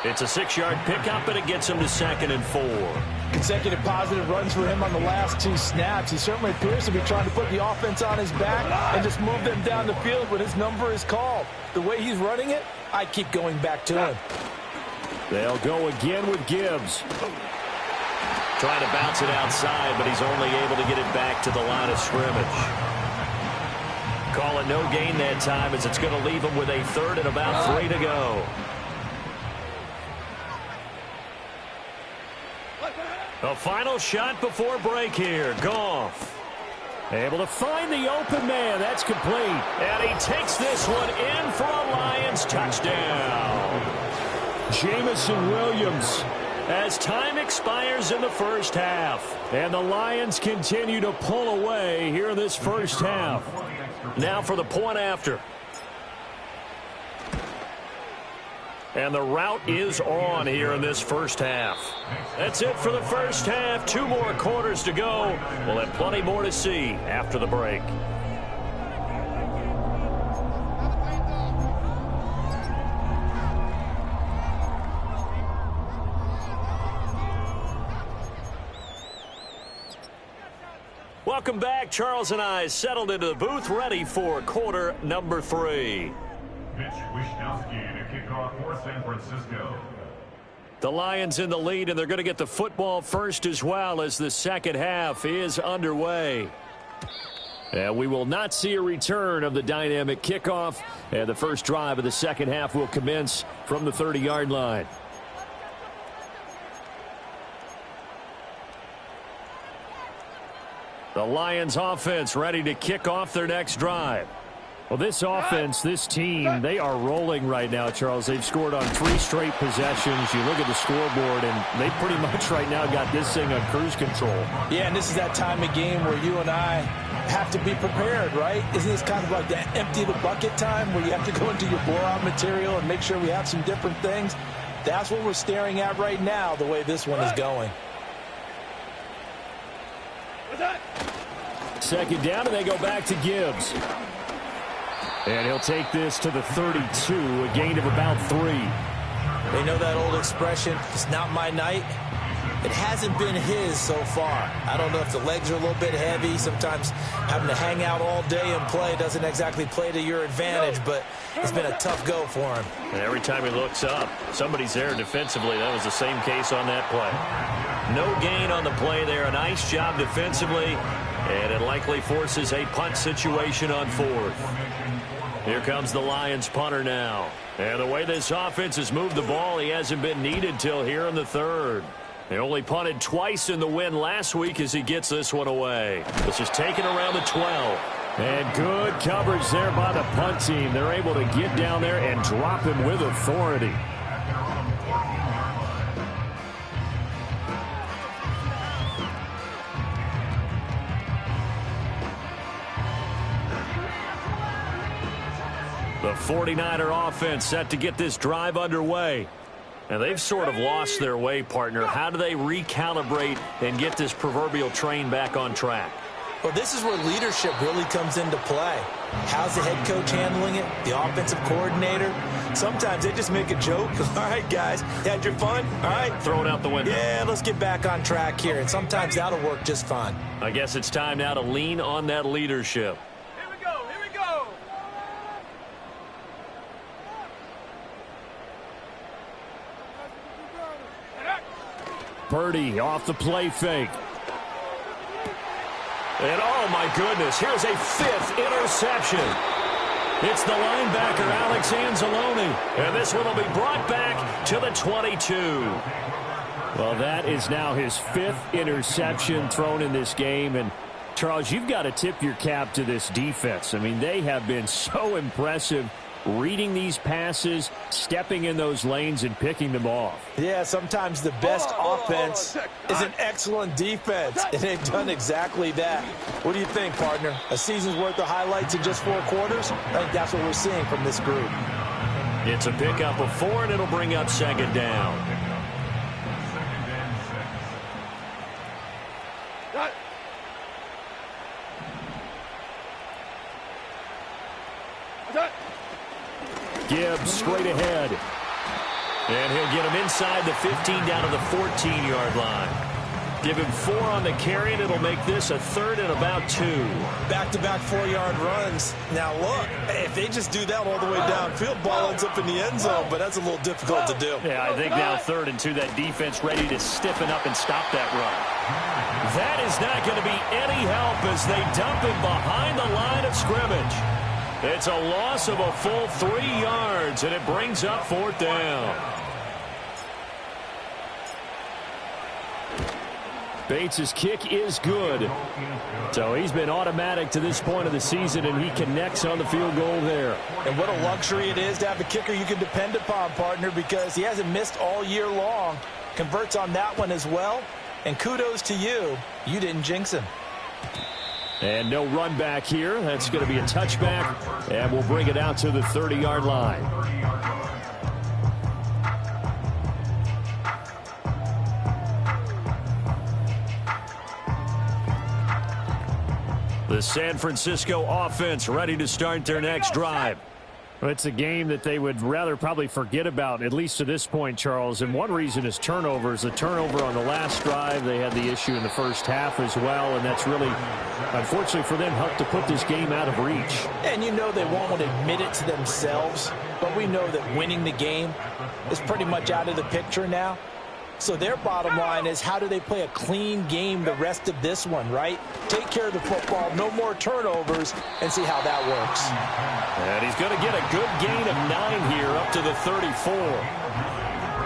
It's a 6-yard pickup, and it gets him to 2nd and 4. Consecutive positive runs for him on the last 2 snaps. He certainly appears to be trying to put the offense on his back and just move them down the field when his number is called. The way he's running it, I keep going back to him. They'll go again with Gibbs. Trying to bounce it outside, but he's only able to get it back to the line of scrimmage. Call it no gain that time, as it's going to leave him with a 3rd and about 3 to go. A final shot before break here. Goff able to find the open man. That's complete. And he takes this one in for a Lions touchdown. Jamison Williams, as time expires in the first half. And the Lions continue to pull away here in this first half. Now for the point after. And the route is on here in this first half. That's it for the first half. 2 more quarters to go. We'll have plenty more to see after the break. Welcome back. Charles and I settled into the booth, ready for quarter number 3. Mitch Wishnowsky to kick off for San Francisco. The Lions in the lead, and they're going to get the football first as well as the second half is underway. And we will not see a return of the dynamic kickoff, and the first drive of the second half will commence from the 30-yard line. The Lions offense ready to kick off their next drive. Well, this offense, this team, they are rolling right now, Charles. They've scored on 3 straight possessions. You look at the scoreboard, and they pretty much right now got this thing on cruise control. Yeah, and this is that time of game where you and I have to be prepared, right? Isn't this kind of like that empty the bucket time where you have to go into your blowout material and make sure we have some different things? That's what we're staring at right now, the way this one is going. Second down, and they go back to Gibbs. And he'll take this to the 32, a gain of about 3. They know that old expression, it's not my night. It hasn't been his so far. I don't know if the legs are a little bit heavy. Sometimes having to hang out all day and play doesn't exactly play to your advantage, but it's been a tough go for him. And every time he looks up, somebody's there defensively. That was the same case on that play. No gain on the play there. A nice job defensively, and it likely forces a punt situation on 4th. Here comes the Lions punter now. And the way this offense has moved the ball, he hasn't been needed till here in the 3rd. They only punted twice in the win last week as he gets this one away. This is taken around the 12. And good coverage there by the punt team. They're able to get down there and drop him with authority. The 49er offense set to get this drive underway. And they've sort of lost their way, partner. How do they recalibrate and get this proverbial train back on track? Well, this is where leadership really comes into play. How's the head coach handling it? The offensive coordinator? Sometimes they just make a joke. All right, guys, had your fun? All right. Throw it out the window. Yeah, let's get back on track here. And sometimes that'll work just fine. I guess it's time now to lean on that leadership. Here we go, here we go. Purdy off the play fake. And oh my goodness, here's a 5th interception. It's the linebacker, Alex Anzalone. And this one will be brought back to the 22. Well, that is now his 5th interception thrown in this game. And, Charles, you've got to tip your cap to this defense. I mean, they have been so impressive reading these passes, stepping in those lanes, and picking them off. Yeah, sometimes the best offense is an excellent defense, and they've done exactly that. What do you think, partner? A season's worth of highlights in just 4 quarters? I think that's what we're seeing from this group. It's a pickup of 4, and it'll bring up 2nd down. Gibbs straight ahead. And he'll get him inside the 15 down to the 14-yard line. Give him 4 on the carry, and it'll make this a 3rd and about 2. Back-to-back 4-yard runs. Now, look, if they just do that all the way downfield, ball ends up in the end zone, but that's a little difficult to do. Yeah, I think now 3rd and 2, that defense ready to stiffen up and stop that run. That is not going to be any help as they dump him behind the line of scrimmage. It's a loss of a full 3 yards, and it brings up 4th down. Bates' kick is good. So he's been automatic to this point of the season, and he connects on the field goal there. And what a luxury it is to have a kicker you can depend upon, partner, because he hasn't missed all year long. Converts on that one as well. And kudos to you. You didn't jinx him. And no run back here. That's going to be a touchback, and we'll bring it out to the 30-yard line. The San Francisco offense ready to start their next drive. Well, it's a game that they would rather probably forget about, at least to this point, Charles. And one reason is turnovers. A turnover on the last drive. They had the issue in the first half as well, and that's really, unfortunately for them, helped to put this game out of reach. And you know they won't want to admit it to themselves, but we know that winning the game is pretty much out of the picture now. So their bottom line is, how do they play a clean game the rest of this one, right? Take care of the football, no more turnovers, and see how that works. And he's going to get a good gain of 9 here up to the 34.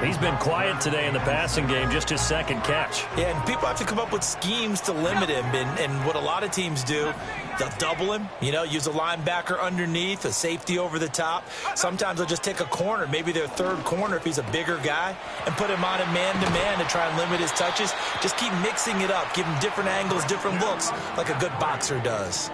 He's been quiet today in the passing game, just his 2nd catch. Yeah, and people have to come up with schemes to limit him. And what a lot of teams do, they'll double him, use a linebacker underneath, a safety over the top. Sometimes they'll just take a corner, maybe their 3rd corner if he's a bigger guy, and put him on a man-to-man to try and limit his touches. Just keep mixing it up, give him different angles, different looks, like a good boxer does.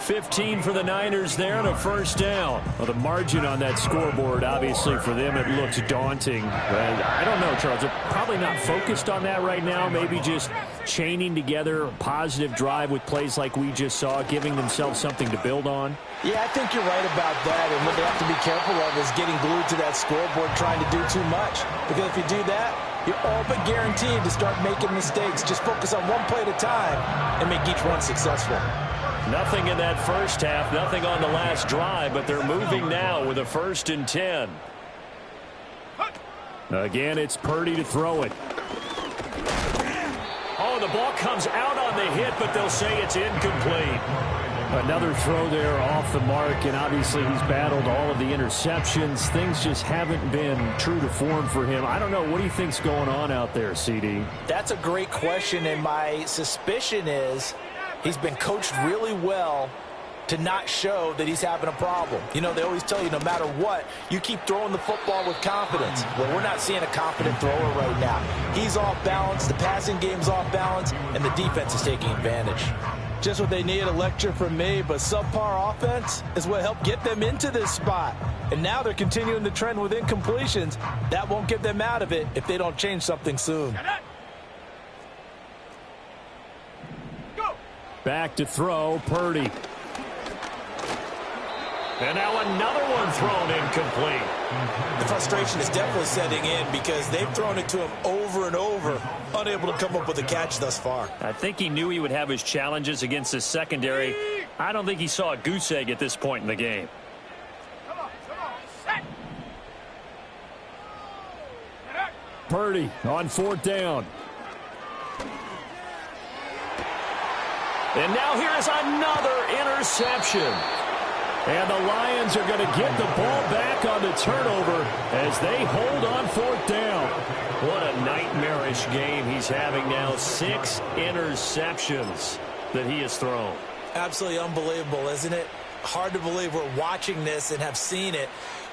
15 for the Niners there and a 1st down. Well, the margin on that scoreboard, obviously for them, it looks daunting. And I don't know, Charles. They're probably not focused on that right now. Maybe just chaining together a positive drive with plays like we just saw, giving themselves something to build on. Yeah, I think you're right about that. And what they have to be careful of is getting glued to that scoreboard trying to do too much. Because if you do that, you're all but guaranteed to start making mistakes. Just focus on one play at a time and make each one successful. Nothing in that first half, nothing on the last drive, but they're moving now with a 1st and 10. Again, it's Purdy to throw it. Oh, the ball comes out on the hit, but they'll say it's incomplete. Another throw there off the mark, and obviously he's battled all of the interceptions. Things just haven't been true to form for him. I don't know. What do you think's going on out there, CD? That's a great question, and my suspicion is he's been coached really well to not show that he's having a problem. They always tell you no matter what, you keep throwing the football with confidence. Well, we're not seeing a confident thrower right now. He's off balance, the passing game's off balance, and the defense is taking advantage. Just what they need, a lecture from me, but subpar offense is what helped get them into this spot. And now they're continuing the trend with incompletions. That won't get them out of it if they don't change something soon. Back to throw, Purdy. And now another one thrown incomplete. The frustration is definitely setting in because they've thrown it to him over and over, unable to come up with a catch thus far. I think he knew he would have his challenges against his secondary. I don't think he saw a goose egg at this point in the game. Purdy on 4th down. And now here is another interception. And the Lions are going to get the ball back on the turnover as they hold on 4th down. What a nightmarish game he's having now. 6 interceptions that he has thrown. Absolutely unbelievable, isn't it? Hard to believe we're watching this and have seen it.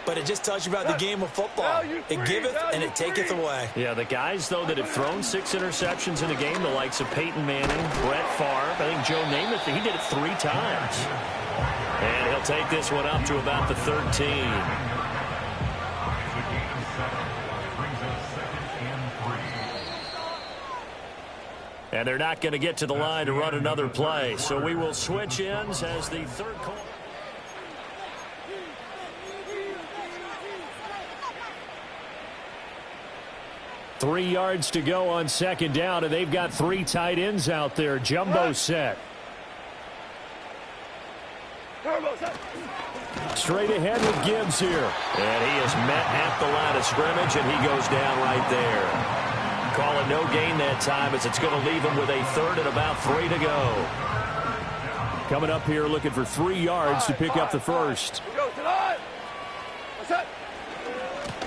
But it just tells you about the game of football. It giveth and it taketh away. Yeah, the guys, though, that have thrown 6 interceptions in a game, the likes of Peyton Manning, Brett Favre, I think Joe Namath, he did it 3 times. And he'll take this one up to about the 13. And they're not going to get to the line to run another play. So we will switch ends as the 3rd quarter. 3 yards to go on second down, and they've got 3 tight ends out there. Jumbo set. Straight ahead with Gibbs here. And he is met at the line of scrimmage, and he goes down right there. Call it no gain that time, as it's going to leave him with a third and about 3 to go. Coming up here looking for 3 yards to pick up the first.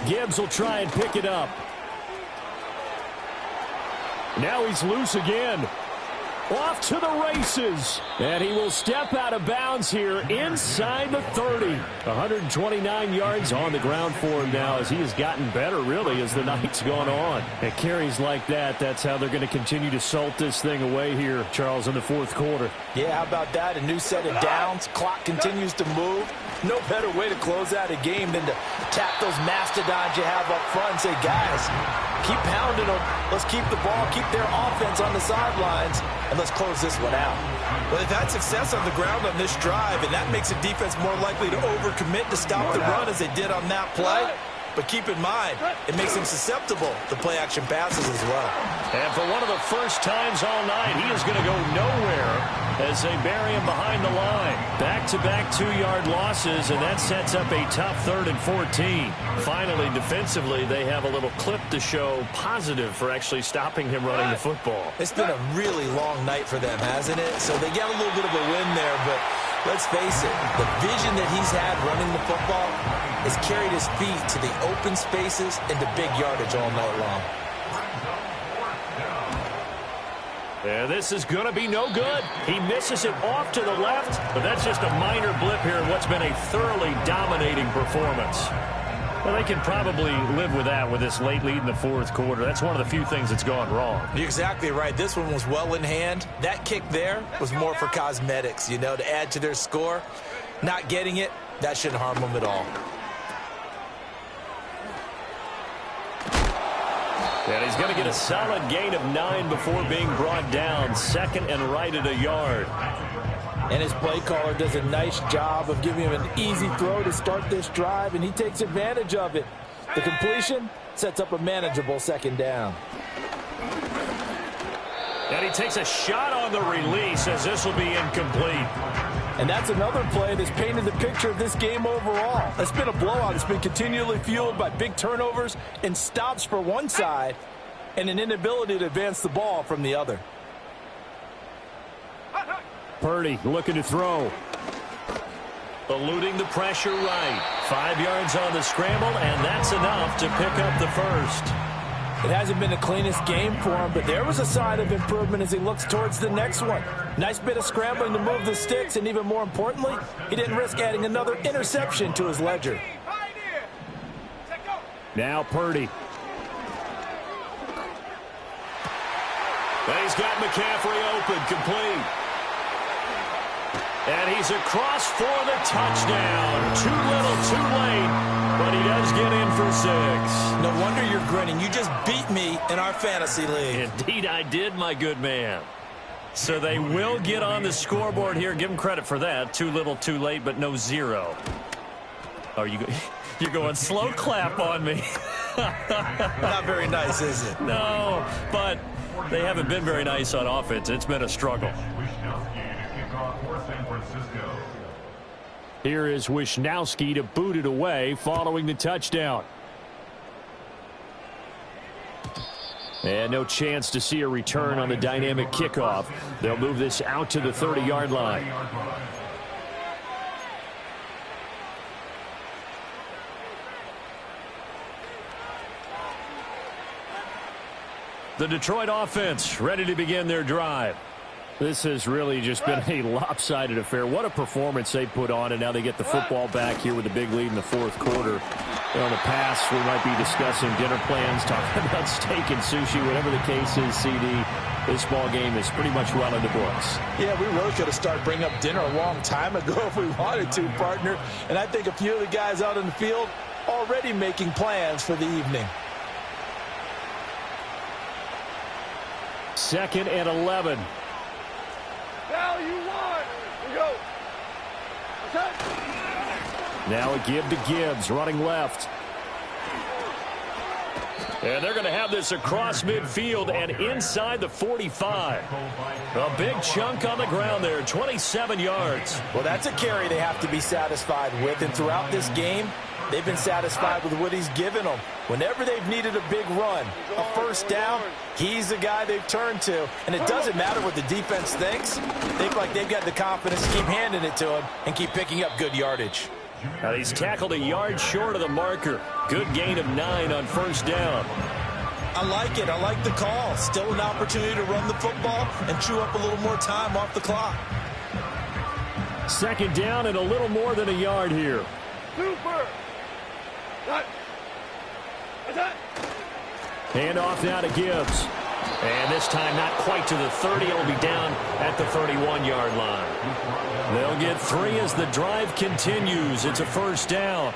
Gibbs will try and pick it up. Now he's loose again. Off to the races. And he will step out of bounds here inside the 30. 129 yards on the ground for him now, as he has gotten better, really, as the night's gone on. And carries like that, that's how they're going to continue to salt this thing away here, Charles, in the fourth quarter. Yeah, how about that? A new set of downs. Clock continues to move. No better way to close out a game than to tap those mastodons you have up front and say, guys, keep pounding them. Let's keep the ball, keep their offense on the sidelines, and let's close this one out. Well, they've had success on the ground on this drive, and that makes a defense more likely to overcommit to stop the run as they did on that play. But keep in mind, it makes them susceptible to play-action passes as well. And for one of the first times all night, he is going to go nowhere as they bury him behind the line. Back-to-back 2-yard losses, and that sets up a tough 3rd and 14. Finally, defensively, they have a little clip to show positive for actually stopping him running the football. It's been a really long night for them, hasn't it? So they get a little bit of a win there, but let's face it, the vision that he's had running the football has carried his feet to the open spaces and to big yardage all night long. And this is going to be no good. He misses it off to the left, but that's just a minor blip here in what's been a thoroughly dominating performance. Well, they can probably live with that with this late lead in the fourth quarter. That's one of the few things that's gone wrong. You're exactly right. This one was well in hand. That kick there was more for cosmetics, you know, to add to their score. Not getting it, that shouldn't harm them at all. And he's going to get a solid gain of 9 before being brought down. 2nd and right at a yard. And his play caller does a nice job of giving him an easy throw to start this drive, and he takes advantage of it. The completion sets up a manageable 2nd down. And he takes a shot on the release, as this will be incomplete. And that's another play that's painted the picture of this game overall. It's been a blowout. It's been continually fueled by big turnovers and stops for one side and an inability to advance the ball from the other. Purdy looking to throw. Eluding the pressure right. 5 yards on the scramble, and that's enough to pick up the first. It hasn't been the cleanest game for him, but there was a sign of improvement as he looks towards the next one. Nice bit of scrambling to move the sticks, and even more importantly, he didn't risk adding another interception to his ledger. Now Purdy. And he's got McCaffrey open, complete. And he's across for the touchdown. Too little, too late, but he does get in for 6. No wonder you're grinning. You just beat me in our fantasy league. Indeed I did, my good man. So they will get on the scoreboard here. Give them credit for that. Too little, too late, but no 0. Oh, you're going slow clap on me. Not very nice, is it? No, but they haven't been very nice on offense. It's been a struggle. Here is Wisnowski to boot it away following the touchdown. And no chance to see a return on the dynamic kickoff. They'll move this out to the 30-yard line. The Detroit offense ready to begin their drive. This has really just been a lopsided affair. What a performance they put on, and now they get the football back here with a big lead in the fourth quarter. On the pass, we might be discussing dinner plans, talking about steak and sushi, whatever the case is, CD. This ball game is pretty much well in the books. Yeah, we really could have started bringing up dinner a long time ago if we wanted to, partner. And I think a few of the guys out in the field already making plans for the evening. 2nd and 11. Now a give to Gibbs, running left. And they're going to have this across midfield and inside the 45. A big chunk on the ground there, 27 yards. Well, that's a carry they have to be satisfied with. And throughout this game, they've been satisfied with what he's given them. Whenever they've needed a big run, a first down, he's the guy they've turned to. And it doesn't matter what the defense thinks. They think like they've got the confidence to keep handing it to him and keep picking up good yardage. Now he's tackled a yard short of the marker. Good gain of 9 on first down. I like it. I like the call. Still an opportunity to run the football and chew up a little more time off the clock. Second down and a little more than a yard here. Hand off now to Gibbs. And this time not quite to the 30. It'll be down at the 31-yard line. They'll get 3 as the drive continues. It's a first down.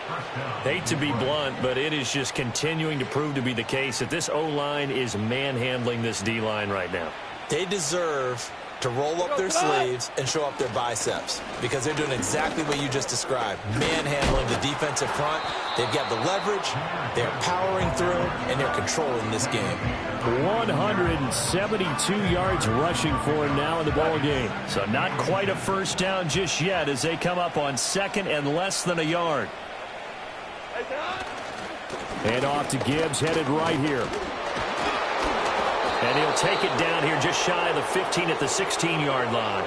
Hate to be blunt, but it is just continuing to prove to be the case that this O-line is manhandling this D-line right now. They deserve to roll up their sleeves and show up their biceps because they're doing exactly what you just described, manhandling the defensive front. They've got the leverage, they're powering through, and they're controlling this game. 172 yards rushing for him now in the ball game. So not quite a first down just yet as they come up on second and less than a yard. And off to Gibbs, headed right here. And he'll take it down here just shy of the 15 at the 16-yard line.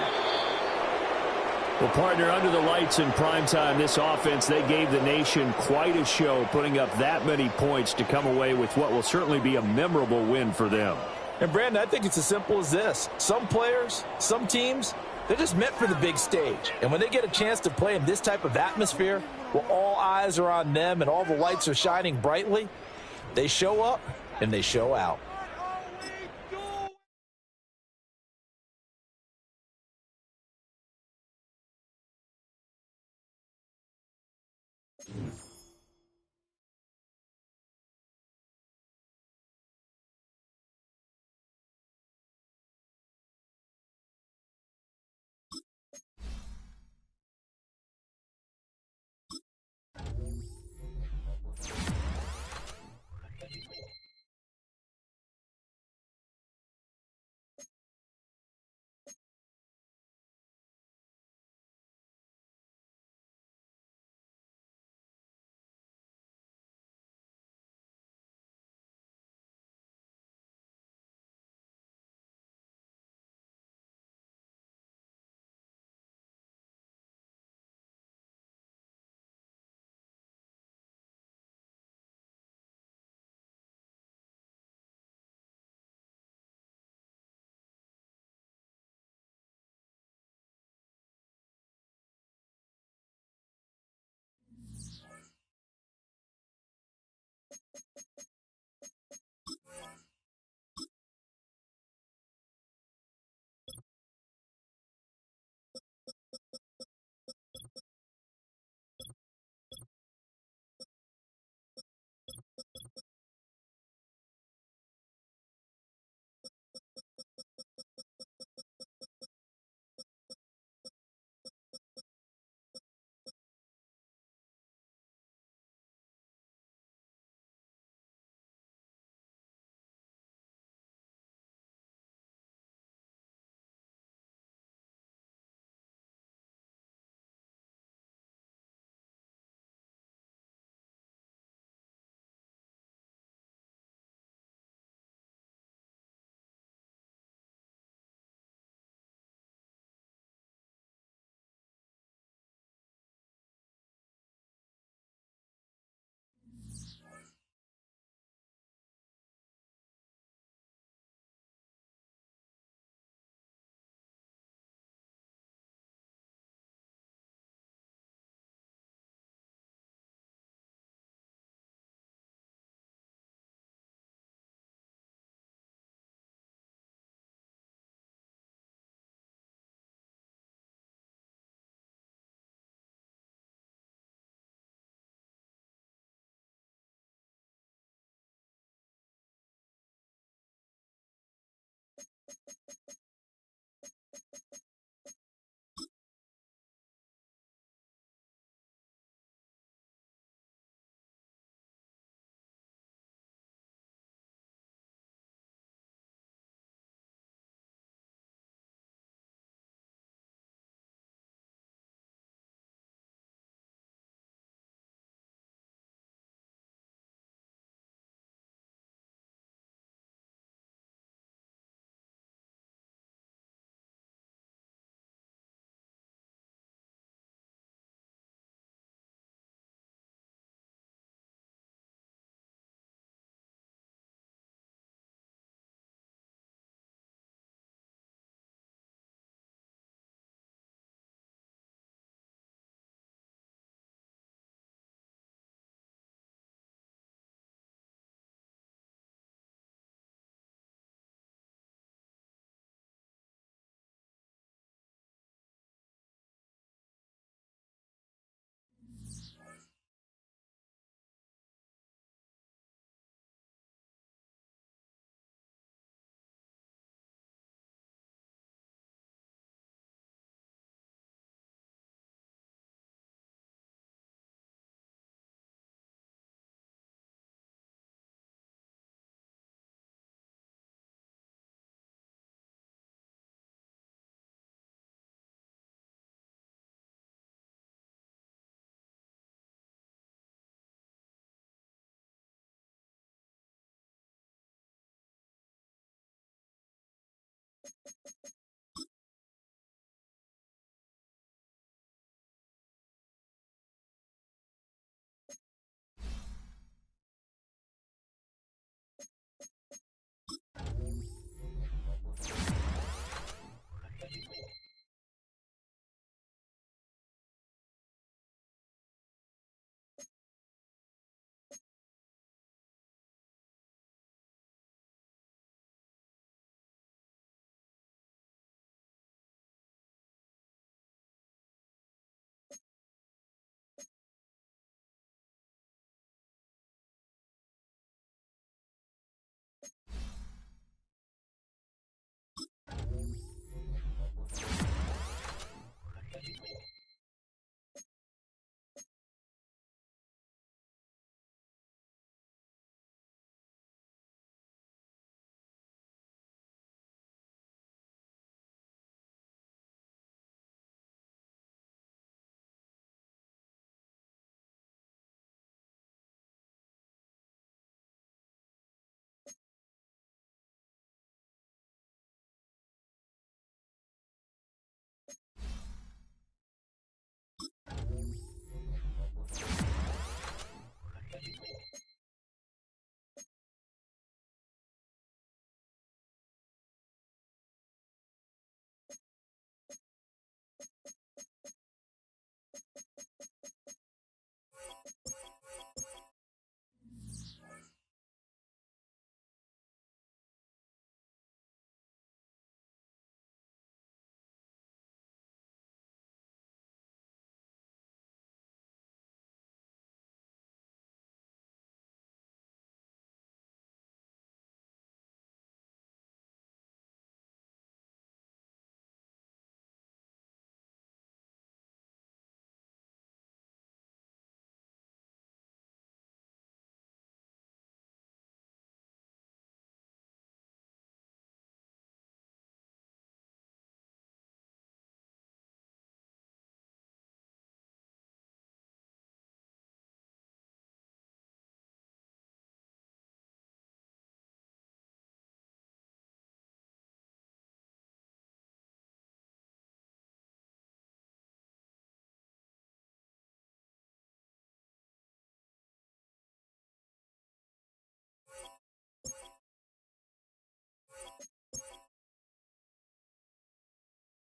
Well, partner, under the lights in primetime, this offense, they gave the nation quite a show, putting up that many points to come away with what will certainly be a memorable win for them. And, Brandon, I think it's as simple as this. Some players, some teams, they're just meant for the big stage. And when they get a chance to play in this type of atmosphere, where all eyes are on them and all the lights are shining brightly, they show up and they show out.